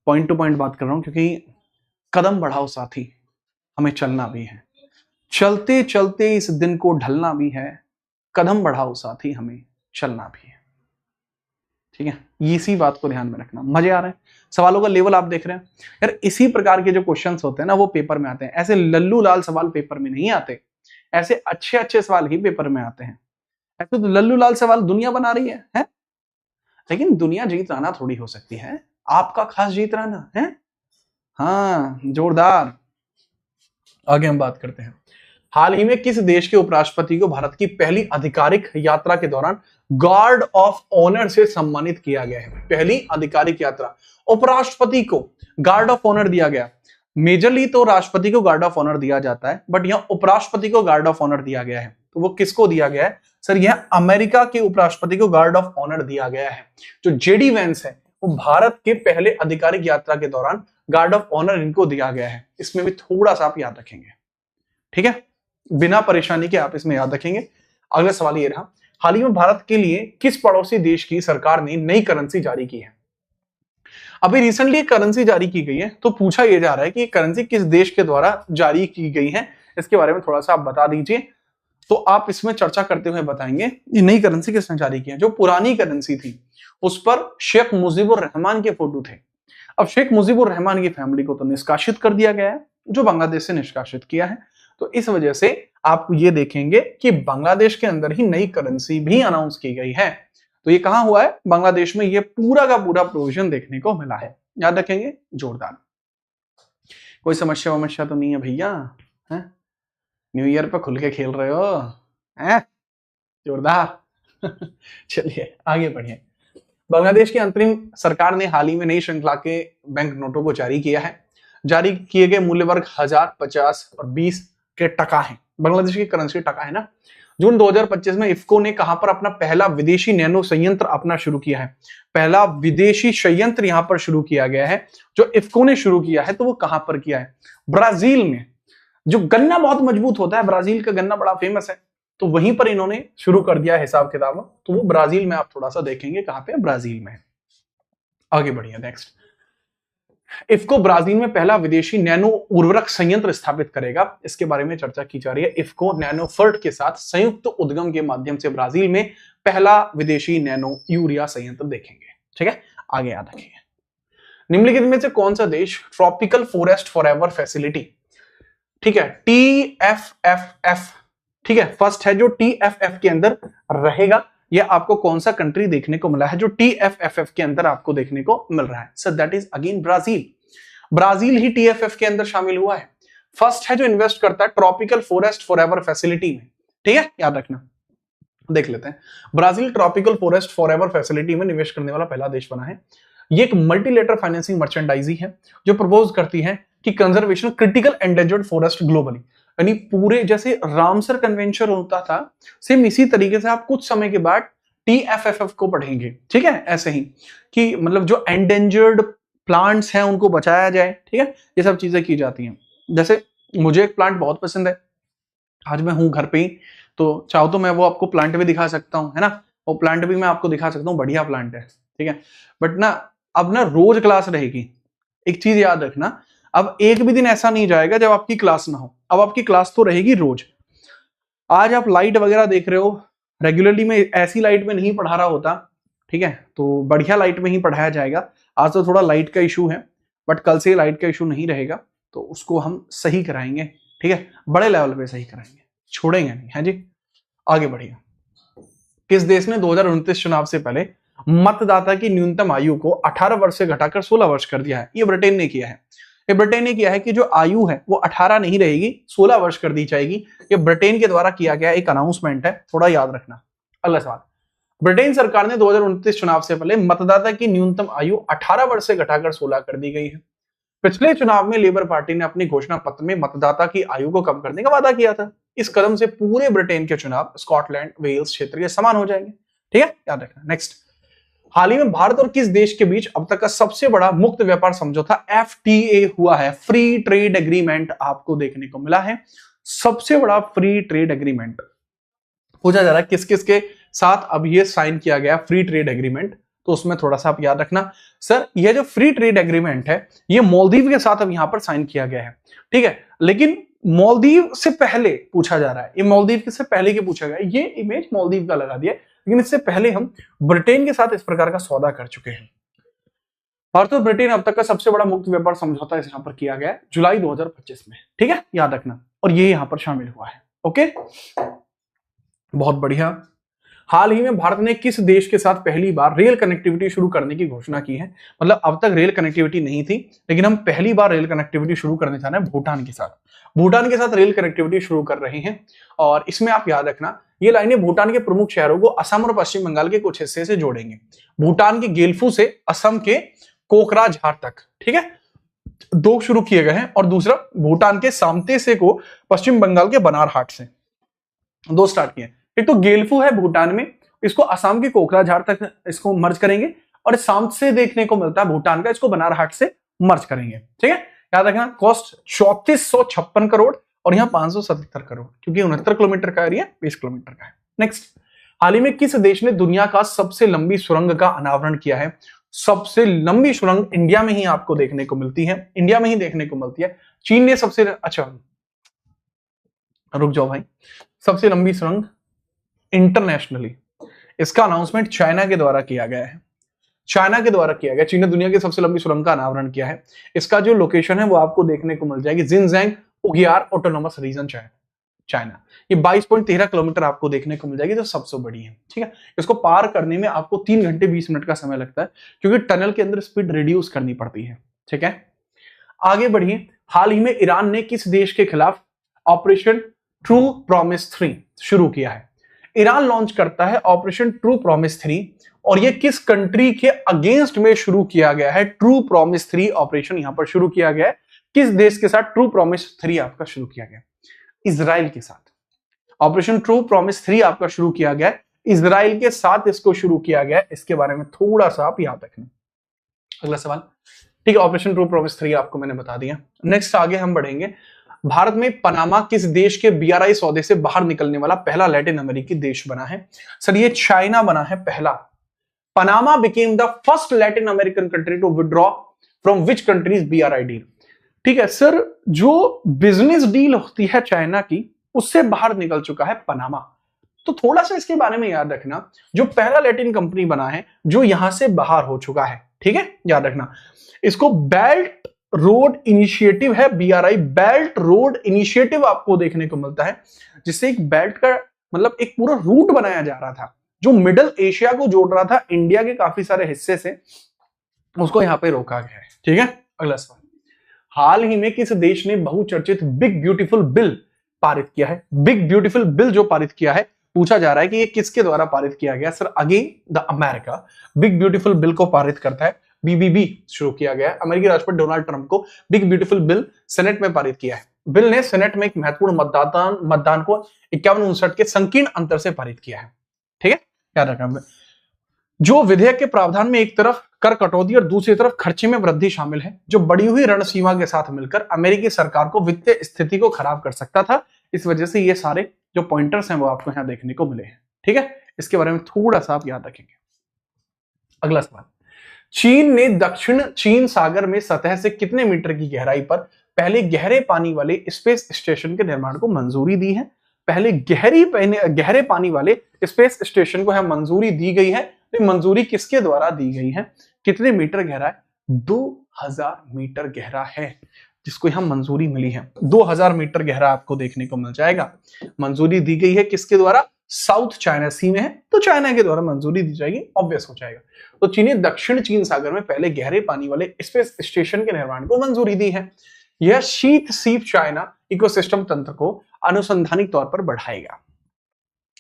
पॉइंट टू पॉइंट बात कर रहा हूं, क्योंकि कदम बढ़ाओ साथी, हमें चलना भी है, चलते चलते इस दिन को ढलना भी है, कदम बढ़ाओ साथी, हमें चलना भी है, ठीक है, इसी बात को ध्यान में रखना। मजे आ रहे हैं? सवालों का लेवल आप देख रहे हैं यार, इसी प्रकार के जो क्वेश्चंस होते हैं ना वो पेपर में आते हैं, ऐसे लल्लू लाल सवाल पेपर में नहीं आते, ऐसे अच्छे अच्छे सवाल ही पेपर में आते हैं। ऐसे तो लल्लू लाल सवाल दुनिया बना रही है? लेकिन दुनिया जीत रहना थोड़ी हो सकती है, आपका खास जीत रहना है। हाँ, जोरदार। आगे हम बात करते हैं, हाल ही में किस देश के उपराष्ट्रपति को भारत की पहली आधिकारिक यात्रा के दौरान गार्ड ऑफ ऑनर से सम्मानित किया गया है? पहली आधिकारिक यात्रा, उपराष्ट्रपति को गार्ड ऑफ ऑनर दिया गया। मेजरली तो राष्ट्रपति को गार्ड ऑफ ऑनर दिया जाता है, बट यहां उपराष्ट्रपति को गार्ड ऑफ ऑनर दिया गया है, तो वो किसको दिया गया है? सर यह अमेरिका के उपराष्ट्रपति को गार्ड ऑफ ऑनर दिया गया है। जो जेडी वेंस है वो भारत के पहले आधिकारिक यात्रा के दौरान गार्ड ऑफ ऑनर इनको दिया गया है। इसमें भी थोड़ा सा आप याद रखेंगे, ठीक है, बिना परेशानी के आप इसमें याद रखेंगे। अगला सवाल ये रहा, हाल ही में भारत के लिए किस पड़ोसी देश की सरकार ने नई करेंसी जारी की है? अभी रिसेंटली करेंसी जारी की गई है, तो पूछा यह जा रहा है कि करेंसी किस देश के द्वारा जारी की गई है, इसके बारे में थोड़ा सा आप बता दीजिए। तो आप इसमें चर्चा करते हुए बताएंगे ये नई करेंसी किसने जारी की है। जो पुरानी करेंसी थी उस पर शेख मुजीबुर रहमान के फोटो थे। अब शेख मुजीबुर रहमान की फैमिली को तो निष्कासित कर दिया गया है, जो बांग्लादेश से निष्कासित किया है, तो इस वजह से आप ये देखेंगे कि बांग्लादेश के अंदर ही नई करेंसी भी अनाउंस की गई है। तो ये कहां हुआ है? बांग्लादेश में ये पूरा का पूरा प्रोविजन देखने को मिला है, याद रखेंगे, जोरदार। कोई समस्या तो नहीं है भैया? न्यू ईयर पे खुल के खेल रहे हो, हैं? जोरदार। चलिए आगे बढ़िए। बांग्लादेश की अंतरिम सरकार ने हाल ही में नई श्रृंखला के बैंक नोटों को जारी किया है। जारी किए गए मूल्य वर्ग 1000, 50 और 20 के टका है। बांग्लादेश की करेंसी टका है ना। जून 2025 में इफ्को ने कहां पर अपना पहला विदेशी नैनो संयंत्र अपना शुरू किया है? पहला विदेशी संयंत्र यहां पर शुरू किया गया है, जो इफ्को ने शुरू किया है, तो वो कहां पर किया है? ब्राजील में। जो गन्ना बहुत मजबूत होता है, ब्राजील का गन्ना बड़ा फेमस है, तो वहीं पर इन्होंने शुरू कर दिया हिसाब किताब, तो वो ब्राजील में आप थोड़ा सा देखेंगे, कहां पे? ब्राजील में। आगे बढ़िए, नेक्स्ट। इफ्को ब्राजील में पहला विदेशी नैनो उर्वरक संयंत्र स्थापित करेगा, इसके बारे में चर्चा की जा रही है। इफ्को नैनोफर्ट के साथ संयुक्त उद्यम के माध्यम से ब्राजील में पहला विदेशी नैनो यूरिया संयंत्र देखेंगे, ठीक है, आगे याद रखिए। निम्नलिखित में से कौन सा देश ट्रॉपिकल फॉरेस्ट फॉरएवर फैसिलिटी, ठीक है, TFFF, ठीक है, फर्स्ट है जो TFF के अंदर रहेगा, ये आपको कौन सा कंट्री देखने को मिला है जो TFFF के अंदर आपको देखने को मिल रहा है? Sir that is again Brazil. Brazil he TFF के अंदर शामिल हुआ है। फर्स्ट है जो इन्वेस्ट करता है ट्रॉपिकल फॉरेस्ट फॉरएवर फैसिलिटी में, ठीक है, याद रखना। देख लेते हैं, Brazil tropical forest forever facility में निवेश करने वाला पहला देश बना है। ये एक मल्टीलेटरल फाइनेंसिंग मर्चेंडाइजी है जो प्रपोज करती है कि conservation critical endangered forest globally, यानी पूरे जैसे रामसर कन्वेंशन होता था, सेम इसी तरीके से आप कुछ समय के बाद TFFF को पढ़ेंगे, ठीक है, ऐसे ही कि मतलब जो एंडेंजर्ड प्लांट्स हैं उनको बचाया जाए, ठीक है, ये सब चीजें की जाती हैं। जैसे मुझे एक प्लांट बहुत पसंद है, आज मैं हूं घर पे ही, तो चाहो तो मैं वो आपको प्लांट भी दिखा सकता हूं, है ना, वो प्लांट भी मैं आपको दिखा सकता हूं, बढ़िया प्लांट है, ठीक है। बट ना अब ना रोज क्लास रहेगी, एक चीज याद रखना, अब एक भी दिन ऐसा नहीं जाएगा जब आपकी क्लास ना हो, अब आपकी क्लास तो रहेगी रोज। आज आप लाइट वगैरह देख रहे हो, रेगुलरली में ऐसी लाइट में नहीं पढ़ा रहा होता, ठीक है, तो बढ़िया लाइट में ही पढ़ाया जाएगा। आज तो थोड़ा लाइट का इशू है, बट कल से लाइट का इशू नहीं रहेगा, तो उसको हम सही कराएंगे, ठीक है, बड़े लेवल पे सही कराएंगे, छोड़ेंगे नहीं, है जी। आगे बढ़िए, किस देश ने 2029 चुनाव से पहले मतदाता की न्यूनतम आयु को 18 वर्ष से घटाकर 16 वर्ष कर दिया है? ये ब्रिटेन ने किया है। ये ब्रिटेन ने किया है कि जो आयु है वो 18 नहीं रहेगी, 16 वर्ष कर दी जाएगी। ये ब्रिटेन के द्वारा किया गया एक अनाउंसमेंट है, थोड़ा याद रखना। अगला सवाल, ब्रिटेन सरकार ने 2029 चुनाव से पहले मतदाता की न्यूनतम आयु 18 वर्ष से घटाकर 16 कर दी गई है। पिछले चुनाव में लेबर पार्टी ने अपनी घोषणा पत्र में मतदाता की आयु को कम करने का वादा किया था। इस कदम से पूरे ब्रिटेन के चुनाव स्कॉटलैंड वेल्स क्षेत्र के समान हो जाएंगे, ठीक है, याद रखना। नेक्स्ट, हाल ही में भारत और किस देश के बीच अब तक का सबसे बड़ा मुक्त व्यापार समझौता FTA हुआ है? फ्री ट्रेड एग्रीमेंट आपको देखने को मिला है, सबसे बड़ा फ्री ट्रेड एग्रीमेंट। पूछा जा रहा है किस किस के साथ अब ये साइन किया गया फ्री ट्रेड एग्रीमेंट, तो उसमें थोड़ा सा आप याद रखना। सर ये जो फ्री ट्रेड एग्रीमेंट है ये मालदीव के साथ अब यहां पर साइन किया गया है, ठीक है, लेकिन मालदीव से पहले पूछा जा रहा है, ये मालदीव से पहले के पूछा गया, ये इमेज मालदीव का लगा दिया, लेकिन इससे पहले हम ब्रिटेन के साथ इस प्रकार का सौदा कर चुके हैं। भारत और ब्रिटेन अब तक का सबसे बड़ा मुक्त व्यापार समझौता यहां पर किया गया है जुलाई 2025 में, ठीक है, याद रखना, और ये यहां पर शामिल हुआ है। ओके, बहुत बढ़िया। हाल ही में भारत ने किस देश के साथ पहली बार रेल कनेक्टिविटी शुरू करने की घोषणा की है? मतलब अब तक रेल कनेक्टिविटी नहीं थी, लेकिन हम पहली बार रेल कनेक्टिविटी शुरू करने जा रहे हैं भूटान के साथ। भूटान के साथ रेल कनेक्टिविटी शुरू कर रहे हैं, और इसमें आप याद रखना ये लाइनें भूटान के प्रमुख शहरों को असम और पश्चिम बंगाल के कुछ हिस्से से जोड़ेंगे। भूटान के गेल्फू से असम के कोकराझार तक, ठीक है, दो शुरू किए गए हैं, और दूसरा भूटान के सामते से को पश्चिम बंगाल के बनारहाट से, दो स्टार्ट किए। एक तो गेल्फू है भूटान में, इसको असम के कोकराझार तक इसको मर्ज करेंगे, और सामत से देखने को मिलता है भूटान का, इसको बनारहाट से मर्ज करेंगे, ठीक है, याद रखना। कॉस्ट 3456 करोड़ और यहाँ 577 करोड़, क्योंकि 69 किलोमीटर का एरिया 20 किलोमीटर का है। नेक्स्ट, हाल ही में किस देश ने दुनिया का सबसे लंबी सुरंग का अनावरण किया है? सबसे लंबी सुरंग इंडिया में ही आपको देखने को मिलती है, इंडिया में ही देखने को मिलती है। चीन ने सबसे, अच्छा रुक जाओ भाई, सबसे लंबी सुरंग इंटरनेशनली, इसका अनाउंसमेंट चाइना के द्वारा किया गया है, चाइना के द्वारा किया गया। चीन ने दुनिया की सबसे लंबी सुरंग का अनावरण किया है। इसका जो लोकेशन है वो आपको देखने को मिल जाएगी जिनजियांग उगियार ऑटोनोमस रीजन चाइना। ये 22.13 किलोमीटर आपको देखने को मिल जाएगी, जो सबसे बड़ी है, ठीक है। इसको पार करने में आपको 3 घंटे 20 मिनट का समय लगता है, क्योंकि टनल के अंदर स्पीड रिड्यूस करनी पड़ती है, ठीक है। आगे बढ़िए, हाल ही में ईरान ने किस देश के खिलाफ ऑपरेशन ट्रू प्रॉमिस 3 शुरू किया है? ईरान लॉन्च करता है ऑपरेशन ट्रू प्रॉमिस 3, और ये किस कंट्री के अगेंस्ट में शुरू किया गया है? ट्रू प्रॉमिस 3 ऑपरेशन यहां पर शुरू किया गया है। किस देश के साथ ट्रू प्रॉमिस 3 आपका शुरू किया गया? इजराइल के साथ। ऑपरेशन ट्रू प्रॉमिस 3 आपका शुरू किया गया, इजराइल के साथ इसको शुरू किया गया, इसके बारे में थोड़ा सा आप याद रखना। अगला सवाल, ठीक है, ऑपरेशन ट्रू प्रॉमिस 3 आपको मैंने बता दिया। नेक्स्ट आगे हम बढ़ेंगे। भारत में पनामा किस देश के BRI सौदे से बाहर निकलने वाला पहला लैटिन अमेरिकी देश बना है? सर ये चाइना बना है पहला। Panama became the first Latin American country to withdraw from which countries BRI डील। ठीक है सर, जो बिजनेस डील होती है चाइना की, उससे बाहर निकल चुका है पनामा। तो थोड़ा सा इसके बारे में याद रखना, जो पहला लैटिन कंपनी बना है जो यहां से बाहर हो चुका है, ठीक है, याद रखना। इसको बेल्ट रोड इनिशिएटिव है, BRI बेल्ट रोड इनिशिएटिव आपको देखने को मिलता है, जिससे एक बेल्ट का मतलब एक पूरा रूट बनाया जा रहा था, जो मिडल एशिया को जोड़ रहा था इंडिया के काफी सारे हिस्से से, उसको यहां पे रोका गया है। ठीक है, अगला सवाल, हाल ही में किस देश ने बहुचर्चित बिग ब्यूटीफुल बिल पारित किया है? बिग ब्यूटीफुल बिल जो पारित किया है, पूछा जा रहा है कि ये किसके द्वारा पारित किया गया? Sir again the America big beautiful bill को पारित करता है, बीबीबी शुरू किया गया है। अमेरिकी राष्ट्रपति डोनाल्ड ट्रंप को बिग ब्यूटीफुल बिल सेनेट में पारित किया है। बिल ने सेनेट में एक महत्वपूर्ण मतदान को 51-59 के संकीर्ण अंतर से पारित किया है। ठीक है, याद रखना। जो विधेयक के प्रावधान में एक तरफ कर कटौती और दूसरी तरफ खर्चे में वृद्धि शामिल है, जो बढ़ी हुई रण सीमा के साथ मिलकर अमेरिकी सरकार को वित्तीय स्थिति को खराब कर सकता था। इस वजह से ये सारे जो पॉइंटर्स हैं वो आपको यहां देखने को मिले हैं। ठीक है, इसके बारे में थोड़ा सा आप याद रखेंगे। अगला सवाल, चीन ने दक्षिण चीन सागर में सतह से कितने मीटर की गहराई पर पहले गहरे पानी वाले स्पेस स्टेशन के निर्माण को मंजूरी दी है? पहले गहरे पानी वाले स्पेस स्टेशन को यहां मंजूरी दी गई है। तो मंजूरी किसके द्वारा दी गई है? कितने मीटर गहरा है? 2000 मीटर गहरा है जिसको यहां मंजूरी मिली है। 2000 मीटर गहरा आपको देखने को मिल जाएगा। मंजूरी दी गई है किसके द्वारा? साउथ चाइना सी में है, तो चाइना के द्वारा मंजूरी दी जाएगी, ऑब्वियस हो जाएगा। तो चीन ने दक्षिण चीन सागर में पहले गहरे पानी वाले स्पेस स्टेशन के निर्माण को मंजूरी दी है। यह शीत सीप चाइना इकोसिस्टम तंत्र को अनुसंधानिक तौर पर बढ़ाएगा।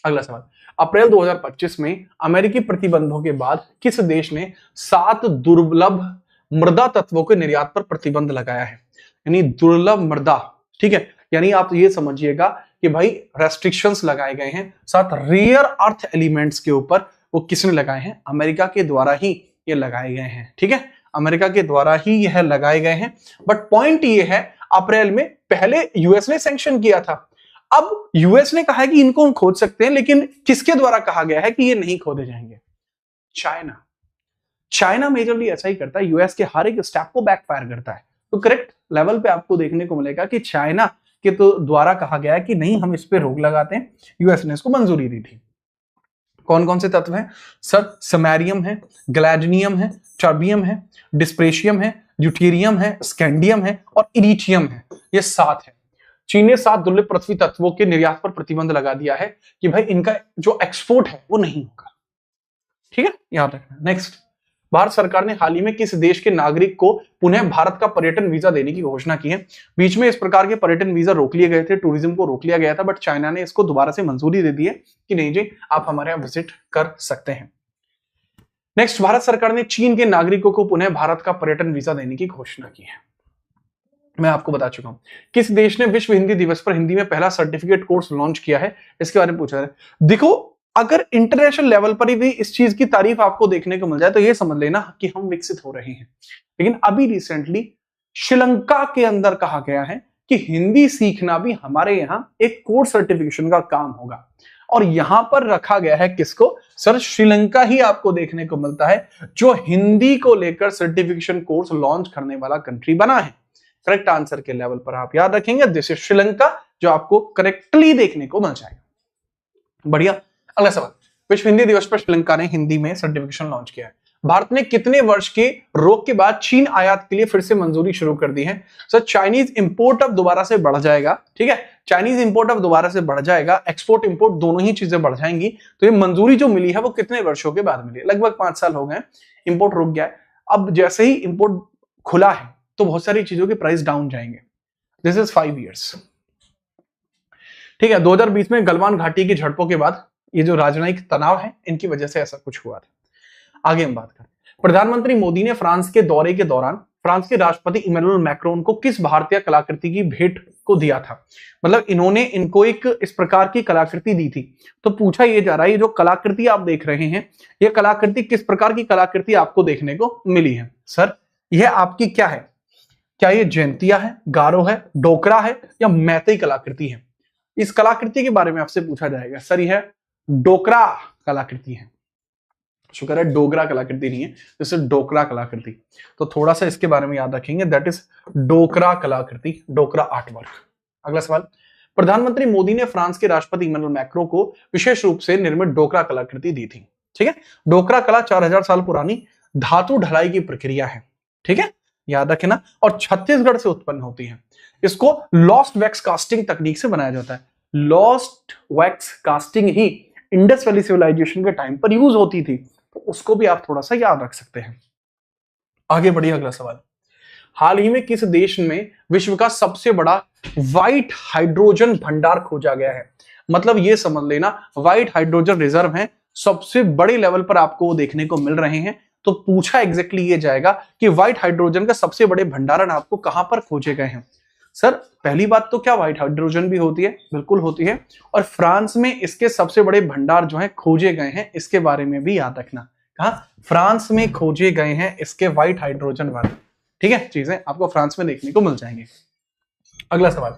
अगला सवाल, अप्रैल 2025 में अमेरिकी प्रतिबंधों के बाद किस देश ने 7 दुर्लभ मृदा तत्वों के निर्यात पर प्रतिबंध लगाया है? यानी दुर्लभ मृदा, ठीक है, यानी आप ये समझिएगा कि भाई रेस्ट्रिक्शंस लगाए गए हैं 7 रेयर अर्थ एलिमेंट्स के ऊपर। वो किसने लगाए हैं? अमेरिका के द्वारा ही ये लगाए गए हैं। ठीक है, अमेरिका के द्वारा ही यह लगाए गए हैं। बट पॉइंट ये है, अप्रैल में पहले यूएस ने सैंक्शन किया था, अब यूएस ने कहा है कि इनको हम खोद सकते हैं, लेकिन किसके द्वारा कहा गया है कि ये नहीं खोदे जाएंगे? चाइना। चाइना मेजरली ऐसा ही करता है, यूएस के हर एक स्टेप को बैकफायर करता है। तो करेक्ट लेवल पे आपको देखने को मिलेगा कि चाइना के तो द्वारा कहा गया है कि नहीं, हम इस पे रोक लगाते हैं। यूएस ने इसको मंजूरी दी थी। कौन कौन से तत्व हैं? सर समैरियम है, ग्लैडनियम है, टर्बियम है, डिस्प्रेशियम है, ड्यूटेरियम है, स्कैंडियम है और इरिटियम है। ये 7 है। चीन ने 7 दुर्लभ पृथ्वी तत्वों के निर्यात पर प्रतिबंध लगा दिया है कि भाई इनका जो एक्सपोर्ट है वो नहीं होगा। ठीक है, याद रखना। नेक्स्ट, भारत सरकार ने हाल ही में किस देश के नागरिक को पुनः भारत का पर्यटन वीजा देने की घोषणा की है? बीच में इस प्रकार के पर्यटन वीजा रोक लिए गए थे, टूरिज्म को रोक लिया गया था, बट चाइना ने इसको दोबारा से मंजूरी दे दी है कि नहीं जी, आप हमारे यहाँ विजिट कर सकते हैं। नेक्स्ट, भारत सरकार ने चीन के नागरिकों को पुनः भारत का पर्यटन वीजा देने की घोषणा की है। मैं आपको बता चुका हूं। किस देश ने विश्व हिंदी दिवस पर हिंदी में पहला सर्टिफिकेट कोर्स लॉन्च किया है? इसके बारे में पूछा है। देखो, अगर इंटरनेशनल लेवल पर भी इस चीज की तारीफ आपको देखने को मिल जाए तो ये समझ लेना कि हम विकसित हो रहे हैं। लेकिन अभी रिसेंटली श्रीलंका के अंदर कहा गया है कि हिंदी सीखना भी हमारे यहाँ एक कोर्स सर्टिफिकेशन का काम होगा, और यहां पर रखा गया है किसको? सर श्रीलंका ही आपको देखने को मिलता है जो हिंदी को लेकर सर्टिफिकेशन कोर्स लॉन्च करने वाला कंट्री बना है। करेक्ट आंसर के लेवल पर आप याद रखेंगे दिस इज श्रीलंका, जो आपको करेक्टली देखने को मिल जाएगा। बढ़िया। अगला सवाल, विश्व हिंदी दिवस पर श्रीलंका ने हिंदी में सर्टिफिकेशन लॉन्च किया है। भारत ने कितने वर्ष के रोक के बाद चीन आयात के लिए फिर से मंजूरी शुरू कर दी है? सर चाइनीज इंपोर्ट अब दोबारा से बढ़ जाएगा। ठीक है, चाइनीज इंपोर्ट अब दोबारा से बढ़ जाएगा, एक्सपोर्ट इंपोर्ट दोनों ही चीजें बढ़ जाएंगी। तो ये मंजूरी जो मिली है वो कितने वर्षों के बाद मिली है? लगभग 5 साल हो गए, इंपोर्ट रुक गया है। अब जैसे ही इंपोर्ट खुला है तो बहुत सारी चीजों के प्राइस डाउन जाएंगे। This is 5 years। ठीक है, 2020 में गलवान घाटी की झड़पों के बाद ये जो राजनयिक तनाव है इनकी वजह से ऐसा कुछ हुआ था। आगे हम बात करें, प्रधानमंत्री मोदी ने फ्रांस के दौरे के दौरान फ्रांस के राष्ट्रपति इमैनुअल मैक्रोन को किस भारतीय कलाकृति की भेंट को दिया था? मतलब इन्होंने इनको एक इस प्रकार की कलाकृति दी थी। तो पूछा यह जा रहा है, ये जो कलाकृति आप देख रहे हैं, ये कलाकृति किस प्रकार की कलाकृति आपको देखने को मिली है? सर यह आपकी क्या है? क्या ये जयंतिया है, गारो है, डोकरा है या मैतेई कलाकृति है? इस कलाकृति के बारे में आपसे पूछा जाएगा। सर यह डोकरा कलाकृति है। शुक्र है डोगरा कलाकृति नहीं है, जैसे डोकरा कलाकृति। तो थोड़ा सा इसके बारे में याद रखेंगे, दैट इज डोकरा कलाकृति, डोकरा आर्ट वर्क। अगला सवाल, प्रधानमंत्री मोदी ने फ्रांस के राष्ट्रपति इमैनुअल मैक्रों को विशेष रूप से निर्मित डोकरा कलाकृति दी थी। ठीक है, डोकरा कला 4000 साल पुरानी धातु ढलाई की प्रक्रिया है। ठीक है, याद रखना, और छत्तीसगढ़ से उत्पन्न होती है। इसको लॉस्ट वैक्स कास्टिंग तकनीक से बनाया जाता है। लॉस्ट वैक्स कास्टिंग ही इंडस वैली सिविलाइजेशन के टाइम पर यूज होती थी, तो उसको भी आप थोड़ा सा याद रख सकते हैं। आगे बढ़िए, अगला सवाल। हाल ही में किस देश में विश्व का सबसे बड़ा व्हाइट हाइड्रोजन भंडार खोजा गया है? मतलब ये समझ लेना, व्हाइट हाइड्रोजन रिजर्व है, सबसे बड़े लेवल पर आपको वो देखने को मिल रहे हैं। तो पूछा एग्जैक्टली ये जाएगा कि व्हाइट हाइड्रोजन का सबसे बड़े भंडारण आपको कहां पर खोजे गए हैं? सर पहली बात तो क्या व्हाइट हाइड्रोजन भी होती है? बिल्कुल होती है। और फ्रांस में इसके सबसे बड़े भंडार जो है खोजे गए हैं, इसके बारे में भी याद रखना। कहा? फ्रांस में खोजे गए हैं इसके व्हाइट हाइड्रोजन वाले। ठीक है, चीजें आपको फ्रांस में देखने को मिल जाएंगे। अगला सवाल।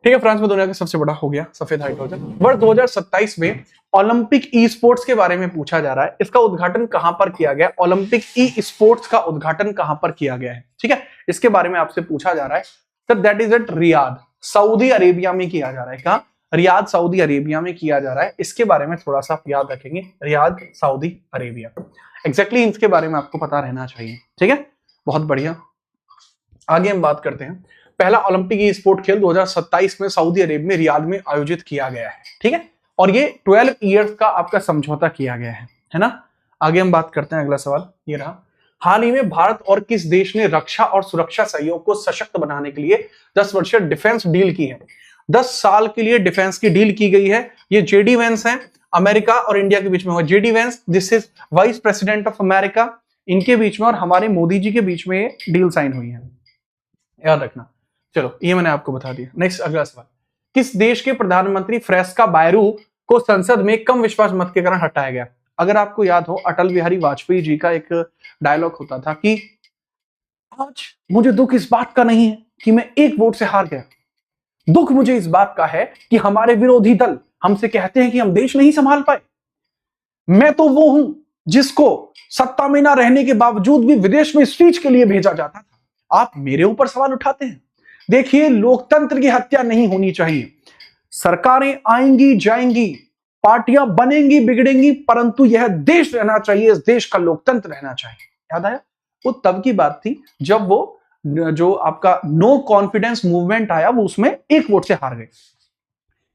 ठीक है, फ्रांस में दुनिया का सबसे बड़ा हो गया सफेद हाइड्रोजन। वर्ष 2027 में ओलंपिक ई स्पोर्ट्स के बारे में पूछा जा रहा है, इसका उद्घाटन कहां पर किया गया? ओलंपिक ई स्पोर्ट्स का उद्घाटन कहां पर किया गया है? ठीक है, इसके बारे में आपसे पूछा जा रहा है। Sir that is at Riyadh, Saudi Arabia में किया जा रहा है। कहां? रियाद, सऊदी अरेबिया में किया जा रहा है। इसके बारे में थोड़ा सा आप याद रखेंगे, रियाद, सऊदी अरेबिया। एग्जैक्टली इसके बारे में आपको पता रहना चाहिए। ठीक है, बहुत बढ़िया। आगे हम बात करते हैं। पहला ओलंपिक ई स्पोर्ट खेल 2027 में सऊदी अरेबिया में रियाद में आयोजित किया गया है। ठीक है, और ये 12 ईयर्स का आपका समझौता किया गया है ना। आगे हम बात करते हैं, अगला सवाल ये रहा। हाल ही में भारत और किस देश ने रक्षा और सुरक्षा सहयोग को सशक्त बनाने के लिए 10 वर्षीय डिफेंस डील की है? 10 साल के लिए डिफेंस की डील की गई है। ये जेडी वेंस है, अमेरिका और इंडिया के बीच में हुआ। JD Vance, this is vice president of America, इनके बीच में और हमारे मोदी जी के बीच में ये डील साइन हुई है, याद रखना। चलो ये मैंने आपको बता दिया। नेक्स्ट, अगला सवाल। किस देश के प्रधानमंत्री फ्रेस्का बायरू को संसद में कम विश्वास मत के कारण हटाया गया? अगर आपको याद हो, अटल बिहारी वाजपेयी जी का एक डायलॉग होता था कि आज मुझे दुख इस बात का नहीं है कि मैं एक वोट से हार गया, दुख मुझे इस बात का है कि हमारे विरोधी दल हमसे कहते हैं कि हम देश नहीं संभाल पाए। मैं तो वो हूं जिसको सत्ता में ना रहने के बावजूद भी विदेश में स्पीच के लिए भेजा जाता था। आप मेरे ऊपर सवाल उठाते हैं। देखिए, लोकतंत्र की हत्या नहीं होनी चाहिए। सरकारें आएंगी जाएंगी, पार्टियां बनेंगी बिगड़ेंगी, परंतु यह देश रहना चाहिए, इस देश का लोकतंत्र रहना चाहिए। याद आया? वो तब की बात थी जब वो जो आपका नो कॉन्फिडेंस मूवमेंट आया, वो उसमें एक वोट से हार गए।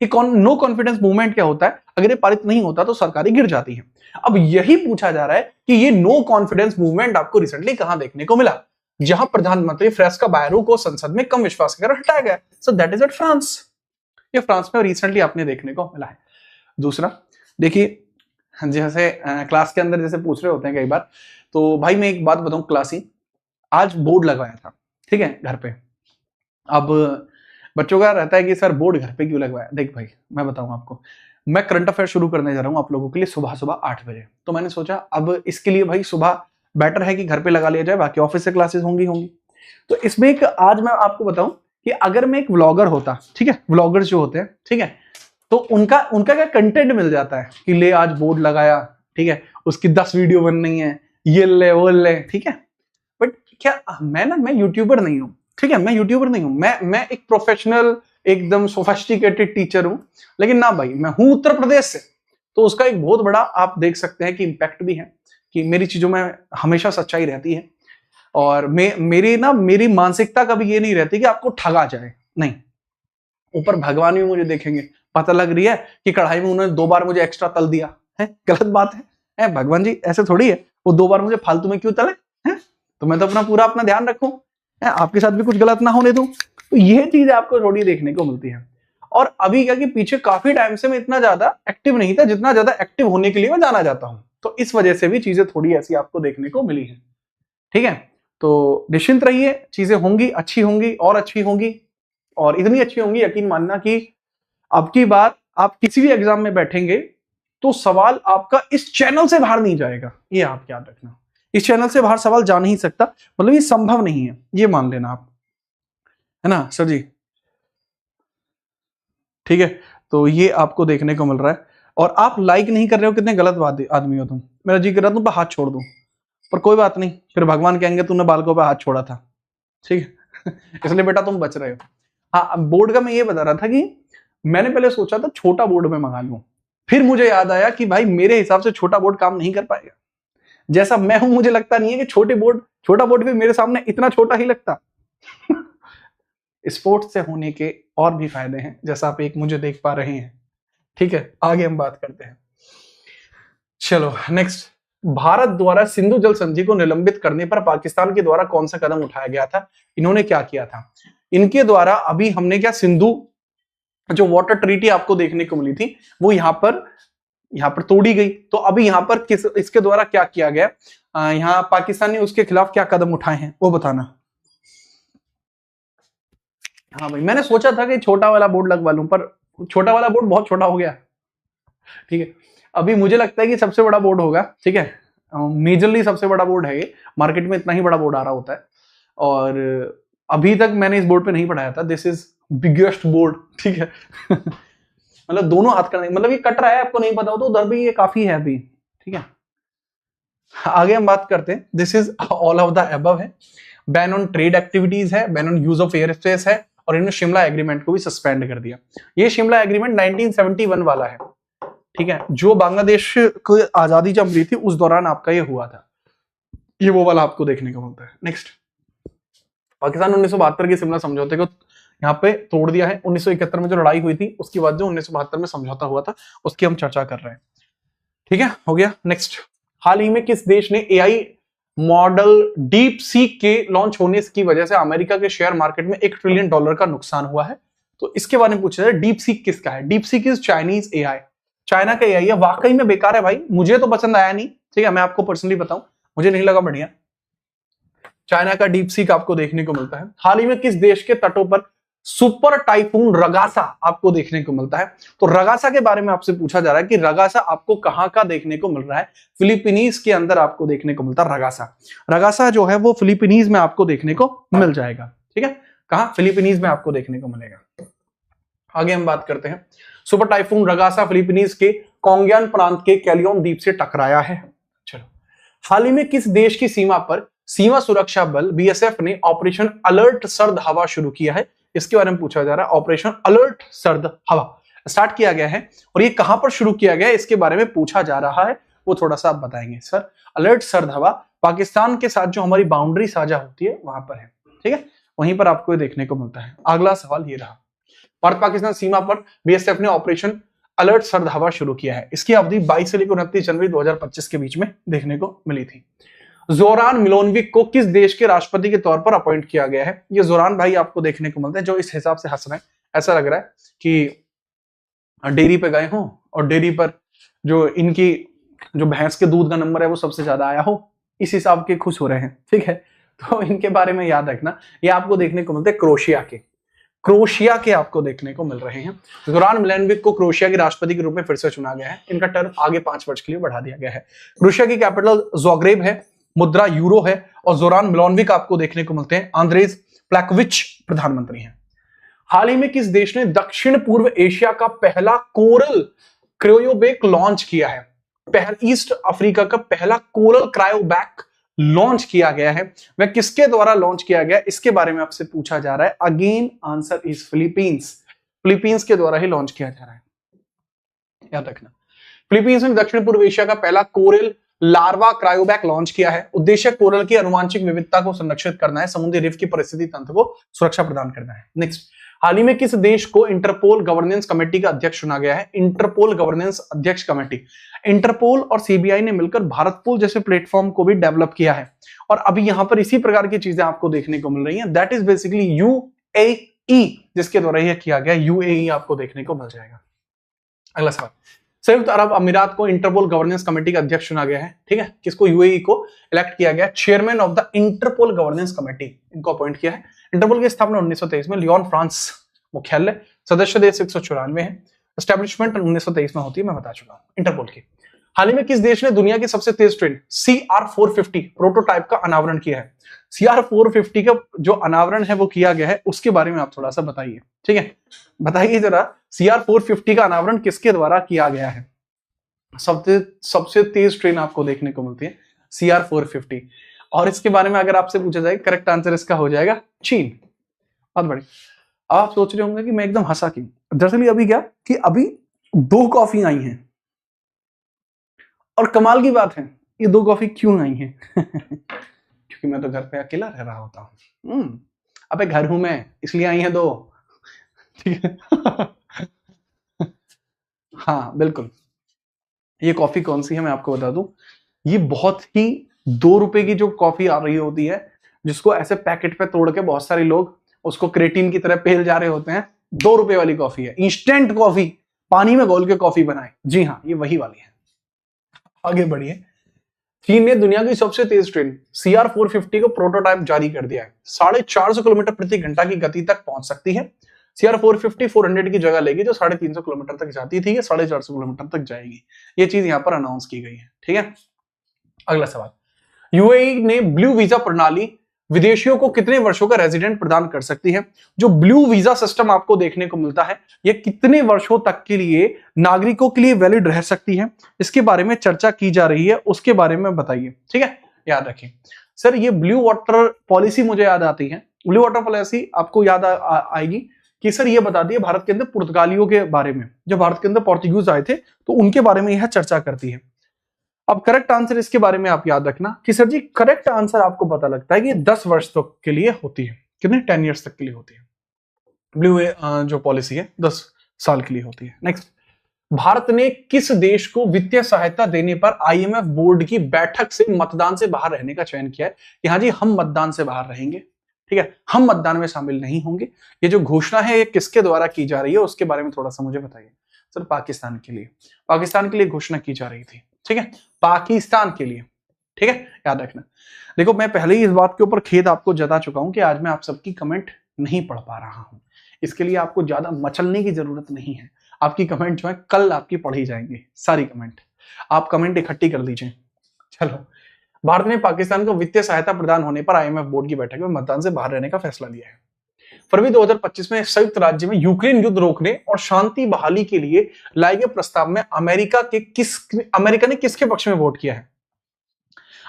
नो कॉन्फिडेंस मूवमेंट क्या होता है? अगर ये पारित नहीं होता तो सरकारें गिर जाती है। अब यही पूछा जा रहा है कि ये नो कॉन्फिडेंस मूवमेंट आपको रिसेंटली कहां देखने को मिला, जहां प्रधानमंत्री फ्रेस्का बायरू को संसद में कम विश्वास कर हटाया गया। So that is at France. ये फ्रांस में रिसेंटली आपने देखने को मिला है। दूसरा देखिए, जैसे क्लास के अंदर जैसे पूछ रहे होते हैं कई बार, तो भाई मैं एक बात बताऊं, क्लासी आज बोर्ड लगवाया था, ठीक है, घर पे। अब बच्चों का रहता है कि सर बोर्ड घर पे क्यों लगवाया? देख भाई मैं बताऊं आपको, मैं करंट अफेयर शुरू करने जा रहा हूं आप लोगों के लिए सुबह सुबह 8 बजे। तो मैंने सोचा अब इसके लिए भाई सुबह बेटर है कि घर पे लगा लिया जाए, बाकी ऑफिस से क्लासेस होंगी। तो इसमें एक आज मैं आपको बताऊं कि अगर मैं एक व्लॉगर होता, ठीक है, व्लॉगर्स जो होते हैं, ठीक है, तो उनका क्या कंटेंट मिल जाता है कि ले आज बोर्ड लगाया, ठीक है, उसकी 10 वीडियो बननी है, ये ले वो ले, ठीक है। बट क्या मैं यूट्यूबर नहीं हूं, ठीक है, मैं यूट्यूबर नहीं हूं, मैं एक प्रोफेशनल एकदम सोफिस्टिकेटेड टीचर हूं। लेकिन ना भाई, मैं हूं उत्तर प्रदेश से, तो उसका एक बहुत बड़ा आप देख सकते हैं कि इंपैक्ट भी है कि मेरी चीजों में हमेशा सच्चाई रहती है। और मेरी मानसिकता कभी ये नहीं रहती कि आपको ठगा जाए, नहीं। ऊपर भगवान भी मुझे देखेंगे, पता लग रही है कि कढ़ाई में उन्होंने 2 बार मुझे एक्स्ट्रा तल दिया है, गलत बात है भगवान जी, ऐसे थोड़ी है, वो 2 बार मुझे फालतू में क्यों तले हैं? तो मैं तो अपना ध्यान रखूं, आपके साथ भी कुछ गलत ना होने दूं। तो ये चीज आपको थोड़ी देखने को मिलती है। और अभी क्या कि पीछे काफी टाइम से मैं इतना ज्यादा एक्टिव नहीं था जितना ज्यादा एक्टिव होने के लिए मैं जाना जाता हूं, तो इस वजह से भी चीजें थोड़ी ऐसी आपको देखने को मिली है। ठीक है, तो निश्चिंत रहिए, चीजें होंगी, अच्छी होंगी और अच्छी होंगी, और इतनी अच्छी होंगी यकीन मानना कि अब की बार आप किसी भी एग्जाम में बैठेंगे तो सवाल आपका इस चैनल से बाहर नहीं जाएगा, ये आप याद रखना। इस चैनल से बाहर सवाल जा नहीं सकता, मतलब ये संभव नहीं है, ये मान लेना आप, है ना सर जी? ठीक है, तो ये आपको देखने को मिल रहा है। और आप लाइक नहीं कर रहे हो, कितने गलत आदमी हो तुम। मेरा जी कर रहा तुम पे हाथ छोड़ दूं, पर कोई बात नहीं, फिर भगवान कहेंगे तूने बालकों पे हाथ छोड़ा था, ठीक है। इसलिए बेटा तुम बच रहे हो। हाँ, बोर्ड का मैं ये बता रहा था कि मैंने पहले सोचा था छोटा बोर्ड में मंगा लूं, फिर मुझे याद आया कि भाई मेरे हिसाब से छोटा बोर्ड काम नहीं कर पाएगा। जैसा मैं हूं मुझे लगता नहीं है कि छोटा बोर्ड भी मेरे सामने इतना छोटा ही लगता। स्पोर्ट्स से होने के और भी फायदे हैं, जैसा आप एक मुझे देख पा रहे हैं, ठीक है, आगे हम बात करते हैं। चलो नेक्स्ट, भारत द्वारा सिंधु जल संधि को निलंबित करने पर पाकिस्तान के द्वारा कौन सा कदम उठाया गया था? इन्होंने क्या किया था? इनके द्वारा अभी हमने क्या, सिंधु जो वाटर ट्रीटी आपको देखने को मिली थी वो यहां पर तोड़ी गई। तो अभी यहां पर किस, इसके द्वारा क्या किया गया, यहाँ पाकिस्तान ने उसके खिलाफ क्या कदम उठाए हैं वो बताना। हाँ भाई, मैंने सोचा था कि छोटा वाला बोर्ड लगवा लूं, पर छोटा वाला बोर्ड बहुत छोटा हो गया। ठीक है, अभी मुझे लगता है कि सबसे बड़ा बोर्ड होगा। ठीक है, मेजरली सबसे बड़ा बोर्ड है ये, मार्केट में इतना ही बड़ा बोर्ड आ रहा होता है, और अभी तक मैंने इस बोर्ड पे नहीं पढ़ाया था। This is biggest board. ठीक है मतलब दोनों हाथ करने, मतलब ये कट रहा है, आपको नहीं पता हो तो उधर भी ये काफी है अभी। ठीक है, आगे हम बात करते हैं। This is all of the above है, बैन ऑन ट्रेड एक्टिविटीज है, ban on use of air space है, और इन्होंने शिमला एग्रीमेंट को भी सस्पेंड कर दिया। ये शिमला एग्रीमेंट 1971 वाला है। ठीक है, जो बांग्लादेश को आजादी जब मिली थी उस दौरान आपका ये हुआ था, ये वो वाला आपको देखने को मिलता है। नेक्स्ट, पाकिस्तान 1972 के शिमला समझौते को यहाँ पे तोड़ दिया है। 1971 में जो लड़ाई हुई थी उसके बाद जो 1972 में समझौता हुआ था उसकी हम चर्चा कर रहे हैं। ठीक है, हो गया। नेक्स्ट, हाल ही में किस देश ने एआई मॉडल डीप सीक के लॉन्च होने की वजह से अमेरिका के शेयर मार्केट में $1 ट्रिलियन का नुकसान हुआ है? तो इसके बारे में पूछा जाए, डीप सीक किसका है? Deep seek is Chinese AI, China का एआई है। वाकई में बेकार है भाई, मुझे तो पसंद आया नहीं। ठीक है, मैं आपको पर्सनली बताऊं, मुझे नहीं लगा बढ़िया। चाइना का डीप सीक आपको देखने को मिलता है। हाल ही में किस देश के तटों पर सुपर टाइफून रगासा आपको देखने को मिलता है? तो रगासा के बारे में आपसे पूछा जा रहा है कि रगासा आपको कहां का देखने को मिल रहा है? फिलीपीनीज के अंदर आपको देखने को मिलता है रगासा। रगासा जो है वो फिलीपीनीज में आपको देखने को मिल जाएगा। ठीक है, कहां? फिलीपीनीज में आपको देखने को मिलेगा। आगे हम बात करते हैं। सुपर टाइफून रगासा फिलीपीनीज के कोंगयान प्रांत के कैलियोन द्वीप से टकराया है। चलो, हाल ही में किस देश की सीमा पर सीमा सुरक्षा बल बीएसएफ ने ऑपरेशन अलर्ट सर्द हवा शुरू किया है? इसके बारे में पूछा जा रहा है। ऑपरेशन अलर्ट सर्द हवा स्टार्ट किया गया है, और ये कहां पर शुरू किया गया है इसके बारे में पूछा जा रहा है, वो थोड़ा सा आप बताएंगे। सर, अलर्ट सर्द हवा पाकिस्तान के साथ जो हमारी बाउंड्री साझा होती है वहां पर है। ठीक है, वहीं पर आपको ये देखने को मिलता है। अगला सवाल ये रहा, भारत पाकिस्तान सीमा पर बीएसएफ ने ऑपरेशन अलर्ट सर्द हवा शुरू किया है। इसकी अवधि 22 से लेकर 29 जनवरी 2025 के बीच में देखने को मिली थी। जोरान मिलोनविक को किस देश के राष्ट्रपति के तौर पर अपॉइंट किया गया है? ये जोरान भाई आपको देखने को मिलते हैं जो इस हिसाब से हंस रहे हैं, ऐसा लग रहा है कि डेयरी पे गए हों और डेयरी पर जो इनकी जो भैंस के दूध का नंबर है वो सबसे ज्यादा आया हो, इस हिसाब के खुश हो रहे हैं। ठीक है, तो इनके बारे में याद रखना, ये आपको देखने को मिलते हैं क्रोशिया के आपको देखने को मिल रहे हैं। जोरान मिलोनविक को क्रोशिया के राष्ट्रपति के रूप में फिर से चुना गया है। इनका टर्म आगे 5 वर्ष के लिए बढ़ा दिया गया है। क्रोशिया की कैपिटल ज़ाग्रेब है, मुद्रा यूरो है, और जोरान मिलोनविक आपको देखने को मिलते हैं अंद्रेज प्लेकोविच प्रधानमंत्री हैं। हाल ही में किस देश ने दक्षिण पूर्व एशिया का पहला कोरल क्रायोबैक लॉन्च किया है? ईस्ट अफ्रीका का पहला कोरल क्रायोबैक लॉन्च किया गया है, वह किसके द्वारा लॉन्च किया गया इसके बारे में आपसे पूछा जा रहा है। अगेन आंसर इज फिलीपींस के द्वारा ही लॉन्च किया जा रहा है, याद रखना। फिलीपींस ने दक्षिण पूर्व एशिया का पहला कोरल लार्वा क्रायोबैक लॉन्च किया है। उद्देश्य कोरल की आनुवांशिक विविधता को संरक्षित करना है, समुद्री रिफ की परिस्थिति तंत्र को सुरक्षा प्रदान करना है। नेक्स्ट, हाल ही में किस देश को इंटरपोल गवर्नेंस कमेटी का अध्यक्ष चुना गया है? इंटरपोल गवर्नेंस अध्यक्ष कमेटी, इंटरपोल और सीबीआई ने मिलकर भारतपोल जैसे प्लेटफॉर्म को भी डेवलप किया है, और अभी यहां पर इसी प्रकार की चीजें आपको देखने को मिल रही हैं। दैट इज बेसिकली यूएई, जिसके द्वारा यह किया गया। यूएई आपको देखने को मिल जाएगा। अगला सवाल, संयुक्त अरब अमीरात को इंटरपोल गवर्नेंस कमेटी का अध्यक्ष चुना गया है। ठीक है, किसको? यूएई को इलेक्ट किया गया। Chairman of the Interpol governance committee इनको अपॉइंट किया है। इंटरपोल की स्थापना 1923 में लियोन फ्रांस मुख्यालय, सदस्य देश 194 है, एस्टेब्लिशमेंट 1923 में होती है, मैं बता चुका हूं इंटरपोल की। हाल ही में किस देश ने दुनिया की सबसे तेज ट्रेन CR450 प्रोटोटाइप का अनावरण किया है? CR450 का जो अनावरण है वो किया गया है, उसके बारे में आप थोड़ा सा बताइए। ठीक है, बताइए जरा, CR450 का अनावरण किसके द्वारा किया गया है? सबसे तेज ट्रेन आपको देखने को मिलती है CR450, और इसके बारे में अगर आपसे पूछा जाए, करेक्ट आंसर इसका हो जाएगा चीन। बहुत बढ़िया। आप सोच रहे होंगे कि मैं एकदम हंसा क्यों? दरअसल अभी क्या कि अभी 2 कॉफी आई हैं, और कमाल की बात है, ये 2 कॉफी क्यों आई हैं? क्योंकि मैं तो घर पे अकेला रह रहा होता हूँ। अबे घर हूं मैं, इसलिए आई हैं 2। ठीक है। हाँ बिल्कुल। ये कॉफी कौन सी है मैं आपको बता दूं, ये बहुत ही 2 रुपए की जो कॉफी आ रही होती है, जिसको ऐसे पैकेट पे तोड़ के बहुत सारे लोग उसको क्रेटीन की तरह पेल जा रहे होते हैं, 2 रुपए वाली कॉफी है, इंस्टेंट कॉफी, पानी में घोल के कॉफी बनाए, जी हाँ ये वही वाली है। आगे बढ़िए। चीन ने दुनिया की सबसे तेज ट्रेन CR450 को प्रोटोटाइप जारी कर दिया है। 450 किलोमीटर प्रति घंटा की गति तक पहुंच सकती है। CR450 400 की जगह लेगी, जो 350 किलोमीटर तक जाती थी, ये 450 किलोमीटर तक जाएगी। ये चीज यहां पर अनाउंस की गई है, ठीक है। अगला सवाल, यूएई ने ब्लू वीजा प्रणाली विदेशियों को कितने वर्षों का रेजिडेंट प्रदान कर सकती है। जो ब्लू वीजा सिस्टम आपको देखने को मिलता है, ये कितने वर्षों तक के लिए नागरिकों के लिए वैलिड रह सकती है, इसके बारे में चर्चा की जा रही है, उसके बारे में बताइए, ठीक है। याद रखिए सर, ये ब्लू वाटर पॉलिसी मुझे याद आती है, ब्लू वाटर पॉलिसी आपको याद आएगी कि सर ये बताती है भारत के अंदर पुर्तगालियों के बारे में, जब भारत के अंदर पोर्तुगीज आए थे तो उनके बारे में यह चर्चा करती है। अब करेक्ट आंसर इसके बारे में आप याद रखना कि सर जी करेक्ट आंसर आपको पता लगता है कि 10 वर्ष तक के लिए होती है, कितने 10 ईयर्स तक के लिए होती है, ब्लू जो पॉलिसी है 10 साल के लिए होती है। नेक्स्ट, भारत ने किस देश को वित्तीय सहायता देने पर IMF बोर्ड की बैठक से मतदान से बाहर रहने का चयन किया है कि हाँ जी हम मतदान से बाहर रहेंगे, ठीक है, हम मतदान में शामिल नहीं होंगे। ये जो घोषणा है ये किसके द्वारा की जा रही है उसके बारे में थोड़ा सा मुझे बताइए। सर पाकिस्तान के लिए घोषणा की जा रही थी, ठीक है, पाकिस्तान के लिए, ठीक है, याद रखना। देखो मैं पहले ही इस बात के ऊपर खेद आपको जता चुका हूं कि आज मैं आप सबकी कमेंट नहीं पढ़ पा रहा हूं, इसके लिए आपको ज्यादा मचलने की जरूरत नहीं है, आपकी कमेंट जो है कल आपकी पढ़ी जाएंगी, सारी कमेंट आप कमेंट इकट्ठी कर लीजिए। चलो, भारत ने पाकिस्तान को वित्तीय सहायता प्रदान होने पर IMF बोर्ड की बैठक में मतदान से बाहर रहने का फैसला लिया है। फरवरी 2025 में संयुक्त राज्य में यूक्रेन युद्ध रोकने और शांति बहाली के लिए लाए गए प्रस्ताव में अमेरिका ने किसके पक्ष में वोट किया है।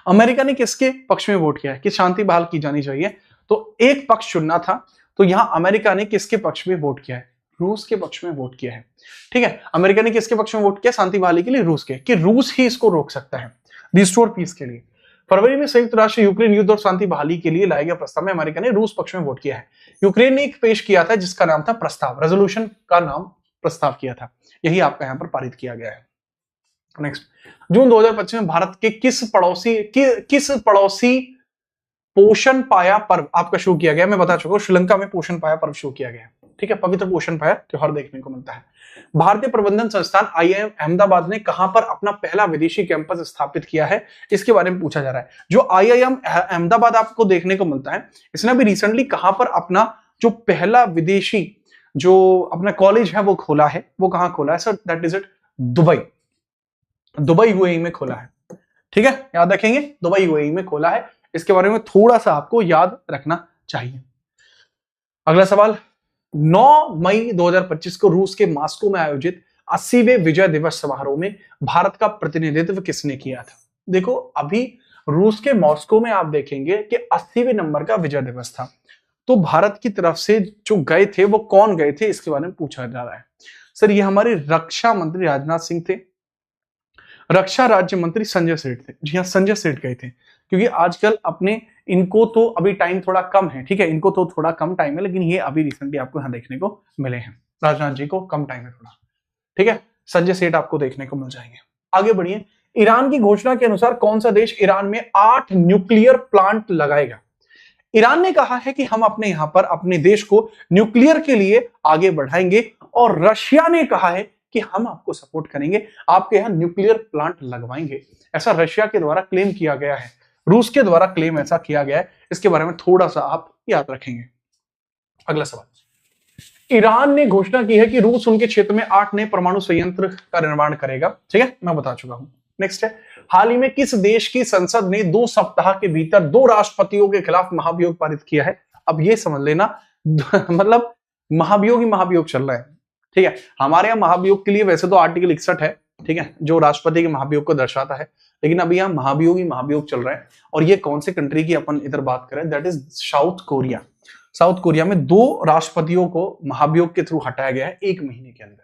अमेरिका ने किसके पक्ष में वोट किया है कि शांति बहाल की जानी चाहिए, तो एक पक्ष चुनना था, तो यहां अमेरिका ने किसके पक्ष में वोट किया है, रूस के पक्ष में वोट किया है, ठीक है। अमेरिका ने किसके पक्ष में वोट किया, शांति बहाली के लिए रूस के, कि रूस ही इसको रोक सकता है, रिस्टोर पीस के लिए। फरवरी में संयुक्त राष्ट्र यूक्रेन युद्ध और शांति बहाली के लिए लाए गए प्रस्ताव में अमेरिका ने रूस पक्ष में वोट किया है। यूक्रेन ने एक पेश किया था जिसका नाम था प्रस्ताव, रेजोल्यूशन का नाम प्रस्ताव किया था, यही आपका यहां पर पारित किया गया है। नेक्स्ट, जून 2025 में भारत के किस पड़ोसी पोषण पाया पर्व आपका शुरू किया गया, मैं बता चुका हूं, श्रीलंका में पोषण पाया पर्व शुरू किया गया, ठीक है, पवित्र पोषण पाया त्योहार देखने को मिलता है। भारतीय प्रबंधन संस्थान IIM अहमदाबाद ने कहां पर अपना पहला विदेशी कैंपस स्थापित किया है, इसके बारे में पूछा जा रहा है। जो IIM अहमदाबाद आपको देखने को मिलता है, इसने अभी रिसेंटली कहां पर अपना जो पहला विदेशी जो अपना कॉलेज है वो खोला है, वो कहां खोला है sir, that is it Dubai UAE में खोला है, ठीक है, याद रखेंगे, दुबई UAE में खोला है, इसके बारे में थोड़ा सा आपको याद रखना चाहिए। अगला सवाल, 9 मई 2025 को रूस के मॉस्को में आयोजित 80वें विजय दिवस समारोह में भारत का प्रतिनिधित्व किसने किया था। देखो अभी रूस के मॉस्को में आप देखेंगे कि 80वें नंबर का विजय दिवस था, तो भारत की तरफ से जो गए थे वो कौन गए थे, इसके बारे में पूछा जा रहा है। सर ये हमारे रक्षा मंत्री राजनाथ सिंह थे, रक्षा राज्य मंत्री संजय सेठ थे, जी हाँ संजय सेठ गए थे, क्योंकि आजकल अपने इनको तो अभी टाइम थोड़ा कम है, ठीक है, इनको तो थोड़ा कम टाइम है, लेकिन ये अभी रिसेंटली आपको यहां देखने को मिले हैं, राजनाथ जी को कम टाइम है थोड़ा, ठीक है, संजय सेठ आपको देखने को मिल जाएंगे। आगे बढ़िए, ईरान की घोषणा के अनुसार कौन सा देश ईरान में 8 न्यूक्लियर प्लांट लगाएगा। ईरान ने कहा है कि हम अपने यहां पर अपने देश को न्यूक्लियर के लिए आगे बढ़ाएंगे, और रशिया ने कहा है कि हम आपको सपोर्ट करेंगे, आपके यहां न्यूक्लियर प्लांट लगवाएंगे, ऐसा रशिया के द्वारा क्लेम किया गया है, रूस के द्वारा क्लेम ऐसा किया गया है, इसके बारे में थोड़ा सा आप याद रखेंगे। अगला सवाल, ईरान ने घोषणा की है कि रूस उनके क्षेत्र में 8 नए परमाणु संयंत्र का निर्माण करेगा, ठीक है, मैं बता चुका हूं। नेक्स्ट है, हाल ही में किस देश की संसद ने 2 सप्ताह के भीतर 2 राष्ट्रपतियों के खिलाफ महाभियोग पारित किया है। अब ये समझ लेना मतलब महाभियोग ही महाभियोग चल रहा है, ठीक है, हमारे यहाँ महाभियोग के लिए वैसे तो आर्टिकल 61 है, ठीक है, जो राष्ट्रपति के महाभियोग को दर्शाता है, लेकिन अभी यहाँ महाभियोग ही महाभियोग चल रहा है। और ये कौन से कंट्री की अपन इधर बात करें, that is south Korea. South Korea में 2 राष्ट्रपतियों को महाभियोग के थ्रू हटाया गया है 1 महीने के अंदर,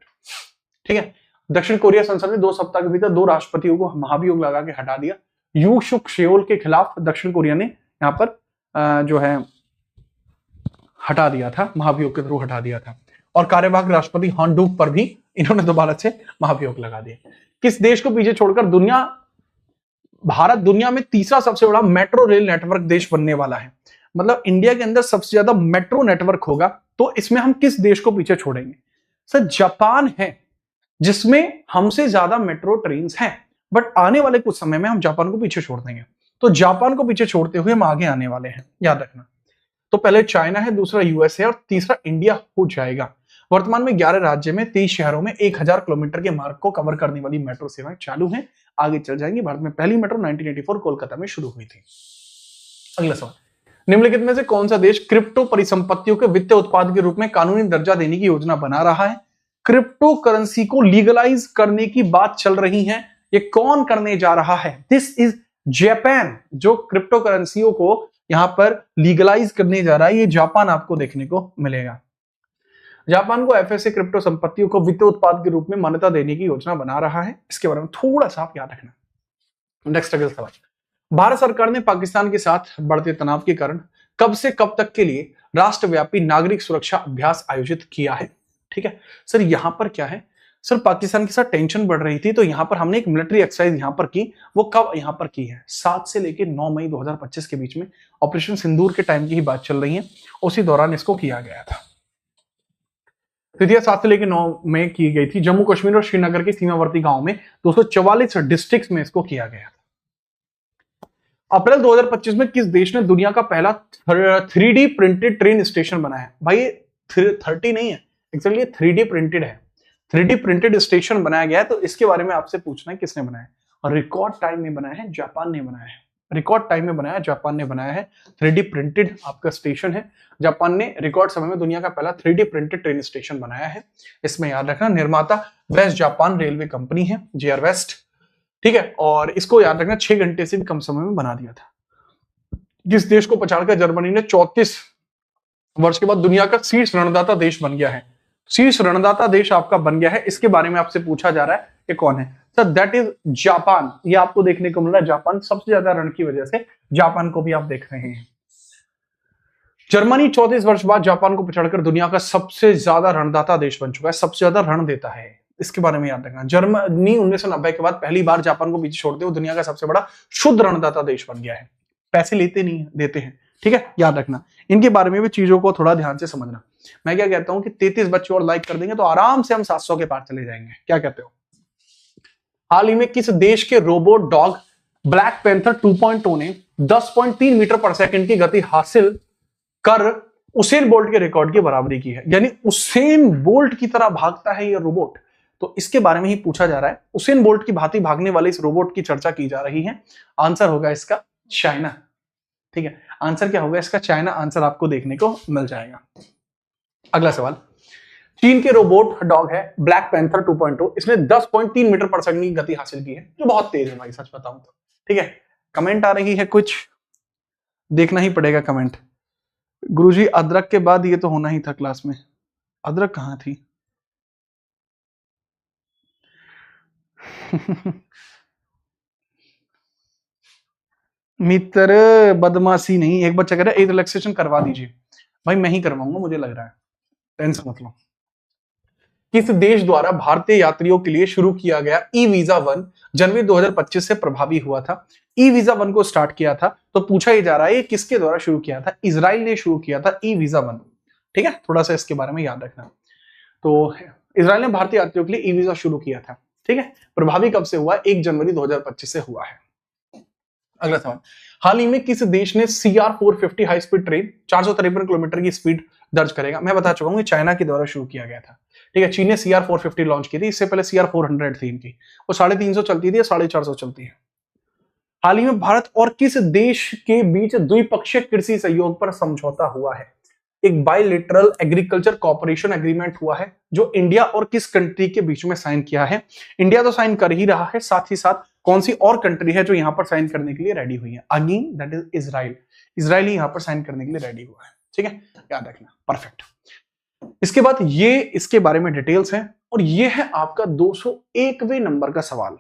ठीक है। दक्षिण कोरिया संसद ने 2 सप्ताह के भीतर 2 राष्ट्रपतियों को महाभियोग लगा के हटा दिया। यू शुक शेओल के खिलाफ दक्षिण कोरिया ने यहाँ पर जो है हटा दिया था, महाभियोग के थ्रू हटा दिया था। और कार्यवाहक राष्ट्रपति हान डूक पर भी इन्होंने दोबारा से महाभियोग लगा दिए। किस देश को पीछे छोड़कर भारत दुनिया में तीसरा सबसे बड़ा मेट्रो रेल नेटवर्क देश बनने वाला है? मतलब इंडिया के अंदर सबसे ज्यादा मेट्रो नेटवर्क होगा, तो इसमें हम किस देश को पीछे छोड़ेंगे? सर जापान है, जिसमें हमसे ज्यादा मेट्रो ट्रेन हैं, बट आने वाले कुछ समय में हम जापान को पीछे छोड़ देंगे। तो जापान को पीछे छोड़ते हुए हम आगे आने वाले हैं, याद रखना। तो पहले चाइना है, दूसरा यूएस है और तीसरा इंडिया हो जाएगा। वर्तमान में 11 राज्य में 23 शहरों में 1000 किलोमीटर के मार्ग को कवर करने वाली मेट्रो सेवाएं चालू हैं, आगे चल जाएंगी। भारत में पहली मेट्रो 1984 कोलकाता में शुरू हुई थी। अगला सवाल, निम्नलिखित में से कौन सा देश क्रिप्टो परिसंपत्तियों के वित्तीय उत्पाद के रूप में कानूनी दर्जा देने की योजना बना रहा है? क्रिप्टो करेंसी को लीगलाइज करने की बात चल रही है, ये कौन करने जा रहा है? दिस इज जापान, जो क्रिप्टो करेंसियों को यहां पर लीगलाइज करने जा रहा है, ये जापान आपको देखने को मिलेगा। जापान को एफएसए क्रिप्टो संपत्तियों को वित्तीय उत्पाद के रूप में मान्यता देने की योजना बना रहा है, इसके बारे में थोड़ा सा आप याद रखना। नेक्स्ट अगला सवाल, भारत सरकार ने पाकिस्तान के साथ बढ़ते तनाव के कारण कब से कब तक के लिए राष्ट्रव्यापी नागरिक सुरक्षा अभ्यास आयोजित किया है? ठीक है सर, यहां पर क्या है सर, पाकिस्तान के साथ टेंशन बढ़ रही थी, तो यहां पर हमने एक मिलिट्री एक्सरसाइज यहां पर की। वो कब यहां पर की है? 7 से लेकर 9 मई 2025 के बीच में, ऑपरेशन सिंदूर के टाइम की ही बात चल रही है, उसी दौरान इसको किया गया था। तिथियां 7 से लेकर 9 में की गई थी। जम्मू कश्मीर और श्रीनगर के सीमावर्ती गांव में 244 डिस्ट्रिक्ट्स में इसको किया गया था। अप्रैल 2025 में किस देश ने दुनिया का पहला 3D प्रिंटेड ट्रेन स्टेशन बनाया? भाई ये 30 नहीं है, एक्चुअली 3D प्रिंटेड है। 3D प्रिंटेड स्टेशन बनाया गया है, तो इसके बारे में आपसे पूछना है किसने बनाया है? और रिकॉर्ड टाइम में बनाया है, जापान ने बनाया है। रिकॉर्ड टाइम में बनाया, जापान ने बनाया है। 3D प्रिंटेड आपका स्टेशन है, जापान ने रिकॉर्ड समय में दुनिया का पहला 3D प्रिंटेड ट्रेन स्टेशन बनाया है। इसमें याद रखना, निर्माता वेस्ट जापान रेलवे कंपनी है, जेआर वेस्ट, ठीक है। और इसको याद रखना 6 घंटे से भी कम समय में बना दिया था। जिस देश को पछाड़कर जर्मनी ने 34 वर्ष के बाद दुनिया का शीर्ष रणदाता देश बन गया है। शीर्ष रणदाता देश आपका बन गया है, इसके बारे में आपसे पूछा जा रहा है, ये कौन है? Sir that is Japan. ये आपको देखने को मिल रहा है, जापान सबसे ज्यादा रण की वजह से जापान को भी आप देख रहे हैं। जर्मनी 34 वर्ष बाद जापान को पिछड़कर दुनिया का सबसे ज्यादा रणदाता देश बन चुका है, सबसे ज्यादा रण देता है, इसके बारे में याद रखना। जर्मनी 1990 के बाद पहली बार जापान को पीछे छोड़ते हुए दुनिया का सबसे बड़ा शुद्ध रणदाता देश बन गया है। पैसे लेते नहीं देते हैं, ठीक है, याद रखना। इनके बारे में भी चीजों को थोड़ा ध्यान से समझना। मैं क्या कहता हूं कि 33 बच्चे और लाइक कर देंगे तो आराम से हम 700 के पार चले जाएंगे, क्या कहते हो? हाल ही में किस देश के रोबोट डॉग ब्लैक पैंथर 2.0 ने 10.3 मीटर पर सेकंड की गति हासिल कर उसेन बोल्ट के रिकॉर्ड की बराबरी की है? यानी उसेन बोल्ट की तरह भागता है ये रोबोट, तो इसके बारे में ही पूछा जा रहा है। उसेन बोल्ट की भांति भागने वाले इस रोबोट की चर्चा की जा रही है। आंसर होगा इसका चाइना, ठीक है। आंसर क्या होगा इसका? चाइना आंसर आपको देखने को मिल जाएगा। अगला सवाल, चीन के रोबोट डॉग है ब्लैक पैंथर 2.0, इसने 10.3 मीटर पर सेकंड की गति हासिल की है, जो बहुत तेज है भाई, सच बताऊं तो, ठीक है। कमेंट आ रही है, कुछ देखना ही पड़ेगा कमेंट। गुरुजी अदरक के बाद ये तो होना ही था क्लास में, अदरक कहां थी? मित्र बदमाशी नहीं। एक बच्चा कह रहा है एज रिलैक्सेशन करवा दीजिए, भाई मैं ही करवाऊंगा, मुझे लग रहा है, टेंशन मत लो। किस देश द्वारा भारतीय यात्रियों के लिए शुरू किया गया ई वीजा 1 जनवरी 2025 से प्रभावी हुआ था? ई वीजा 1 को स्टार्ट किया था, तो पूछा ही जा रहा है ये किसके द्वारा शुरू किया था? इजराइल ने शुरू किया था ई वीजा 1, ठीक है, थोड़ा सा इसके बारे में याद रखना। तो इजराइल ने भारतीय यात्रियों के लिए ई वीजा शुरू किया था, ठीक है। प्रभावी कब से हुआ? 1 जनवरी 2025 से हुआ है। अगला सवाल, हाल ही में किस देश ने CR450 high speed train 453 kilometre की स्पीड दर्ज करेगा? मैं बता चुका हूं, चाइना के द्वारा शुरू किया गया था, ठीक है। चीन ने CR450 लॉन्च की थी, इससे पहले CR400 थी इनकी, वो 350 चलती थी, 450 चलती है। हाल ही में भारत और किस देश के बीच द्विपक्षीय कृषि सहयोग पर समझौता हुआ है? एक बायलैटरल एग्रीकल्चर कोऑपरेशन एग्रीमेंट हुआ है, जो इंडिया और किस कंट्री के बीच में साइन किया है? इंडिया तो साइन कर ही रहा है, साथ ही साथ कौन सी और कंट्री है जो यहां पर साइन करने के लिए रेडी हुई है? Again that is Israel. Israel ही यहां पर साइन करने के लिए रेडी हुआ है, ठीक है, याद रखना, परफेक्ट। इसके बाद ये इसके बारे में डिटेल्स हैं, और ये है आपका 201वें नंबर का सवाल।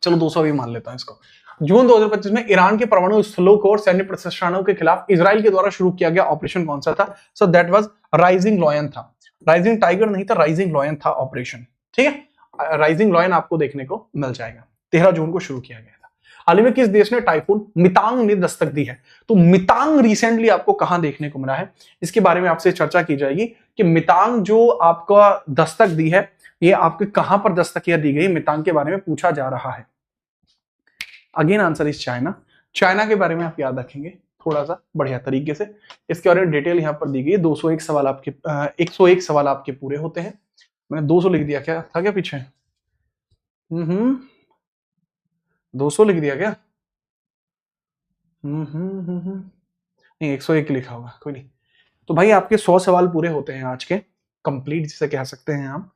चलो 200 मान लेता हूं इसको। जून 2025 में ईरान के परमाणु स्थलों को और सैन्य प्रतिष्ठानों के खिलाफ इजराइल के द्वारा शुरू किया गया ऑपरेशन कौन सा था? So that was rising lion था। राइजिंग टाइगर नहीं था, राइजिंग लॉयन था ऑपरेशन, ठीक है। राइजिंग लॉयन आपको देखने को मिल जाएगा। 13 जून को शुरू किया गया था। हाल ही में किस देश ने टाइफून मितांग ने दस्तक दी है? तो मितांग रिसेंटली आपको कहां देखने को मिला है, इसके बारे में आपसे चर्चा की जाएगी कि मितांग जो आपका दस्तक दी है, ये आपके कहां पर दस्तकिया दी गई, मितांग के बारे में पूछा जा रहा है। Again answer is China. China के बारे में आप याद रखेंगे थोड़ा सा बढ़िया तरीके से। इसके बारे में डिटेल यहां पर दी गई है। 201 सवाल आपके 101 सवाल आपके पूरे होते हैं। मैंने 200 लिख दिया, क्या था क्या पीछे? 200 लिख दिया क्या? नहीं, 101 लिखा होगा, कोई नहीं। तो भाई आपके 100 सवाल पूरे होते हैं आज के, कंप्लीट जिसे कह सकते हैं हम।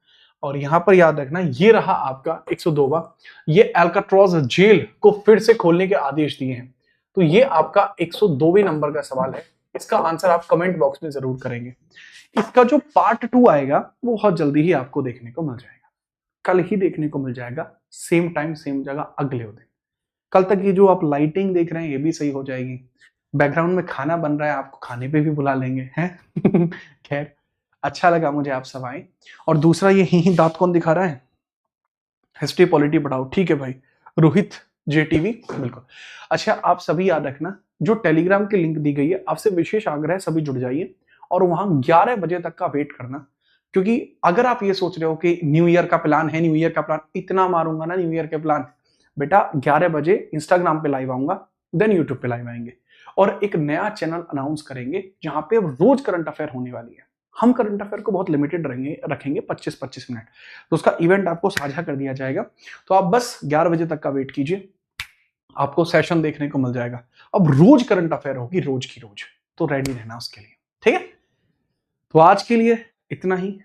और यहां पर याद रखना, ये रहा आपका 102वां। ये अल्काट्रॉज जेल को फिर से खोलने के आदेश दिए हैं। तो ये आपका 102वें नंबर का सवाल है। इसका आंसर आप कमेंट बॉक्स में जरूर करेंगे। इसका जो पार्ट 2 आएगा वो बहुत जल्दी ही आपको देखने को मिल जाएगा, कल ही देखने को मिल जाएगा, सेम टाइम सेम जगह अगले दिन। कल तक ये जो आप लाइटिंग देख रहे हैं ये भी सही हो जाएगी। बैकग्राउंड में खाना बन रहा है, आपको खाने पे भी बुला लेंगे हैं। खैर, अच्छा लगा मुझे आप सब आए। और दूसरा ये ही दांत कौन दिखा रहा है? हिस्ट्री पॉलिटी पढ़ाओ, ठीक है भाई, रोहित जेटीवी, बिल्कुल। अच्छा, आप सभी याद रखना, जो टेलीग्राम की लिंक दी गई है, आपसे विशेष आग्रह है सभी जुड़ जाइए और वहां 11 बजे तक का वेट करना। क्योंकि अगर आप ये सोच रहे हो कि न्यू ईयर का प्लान है, न्यू ईयर का प्लान इतना मारूंगा ना, न्यू ईयर के प्लान, बेटा 11 बजे इंस्टाग्राम पे लाइव आऊंगा, देन यूट्यूब पे लाइव आएंगे और एक नया चैनल अनाउंस करेंगे जहां पे रोज करंट अफेयर होने वाली है। हम करंट अफेयर को बहुत लिमिटेड रखेंगे 25-25 मिनट। तो उसका इवेंट आपको साझा कर दिया जाएगा। तो आप बस 11 बजे तक का वेट कीजिए, आपको सेशन देखने को मिल जाएगा। अब रोज करंट अफेयर होगी, रोज की रोज, तो रेडी रहना उसके लिए, ठीक है। तो आज के लिए इतना ही।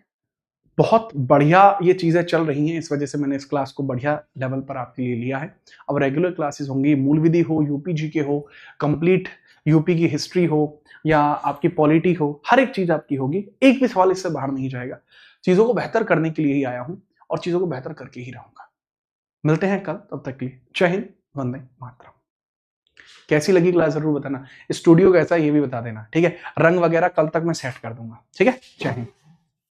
बहुत बढ़िया ये चीजें चल रही हैं, इस वजह से मैंने इस क्लास को बढ़िया लेवल पर आपके लिए लिया है। अब रेगुलर क्लासेस होंगी, मूल विधि हो, यूपी जीके हो, कंप्लीट यूपी की हिस्ट्री हो या आपकी पॉलिटी हो, हर एक चीज आपकी होगी। एक भी सवाल इससे बाहर नहीं जाएगा। चीजों को बेहतर करने के लिए ही आया हूं और चीजों को बेहतर करके ही रहूंगा। मिलते हैं कल, तब तक के लिए जय हिंद, वंदे मातरम। कैसी लगी क्लास जरूर बताना, स्टूडियो कैसा है ये भी बता देना, ठीक है। रंग वगैरह कल तक मैं सेट कर दूंगा, ठीक है। जय हिंद।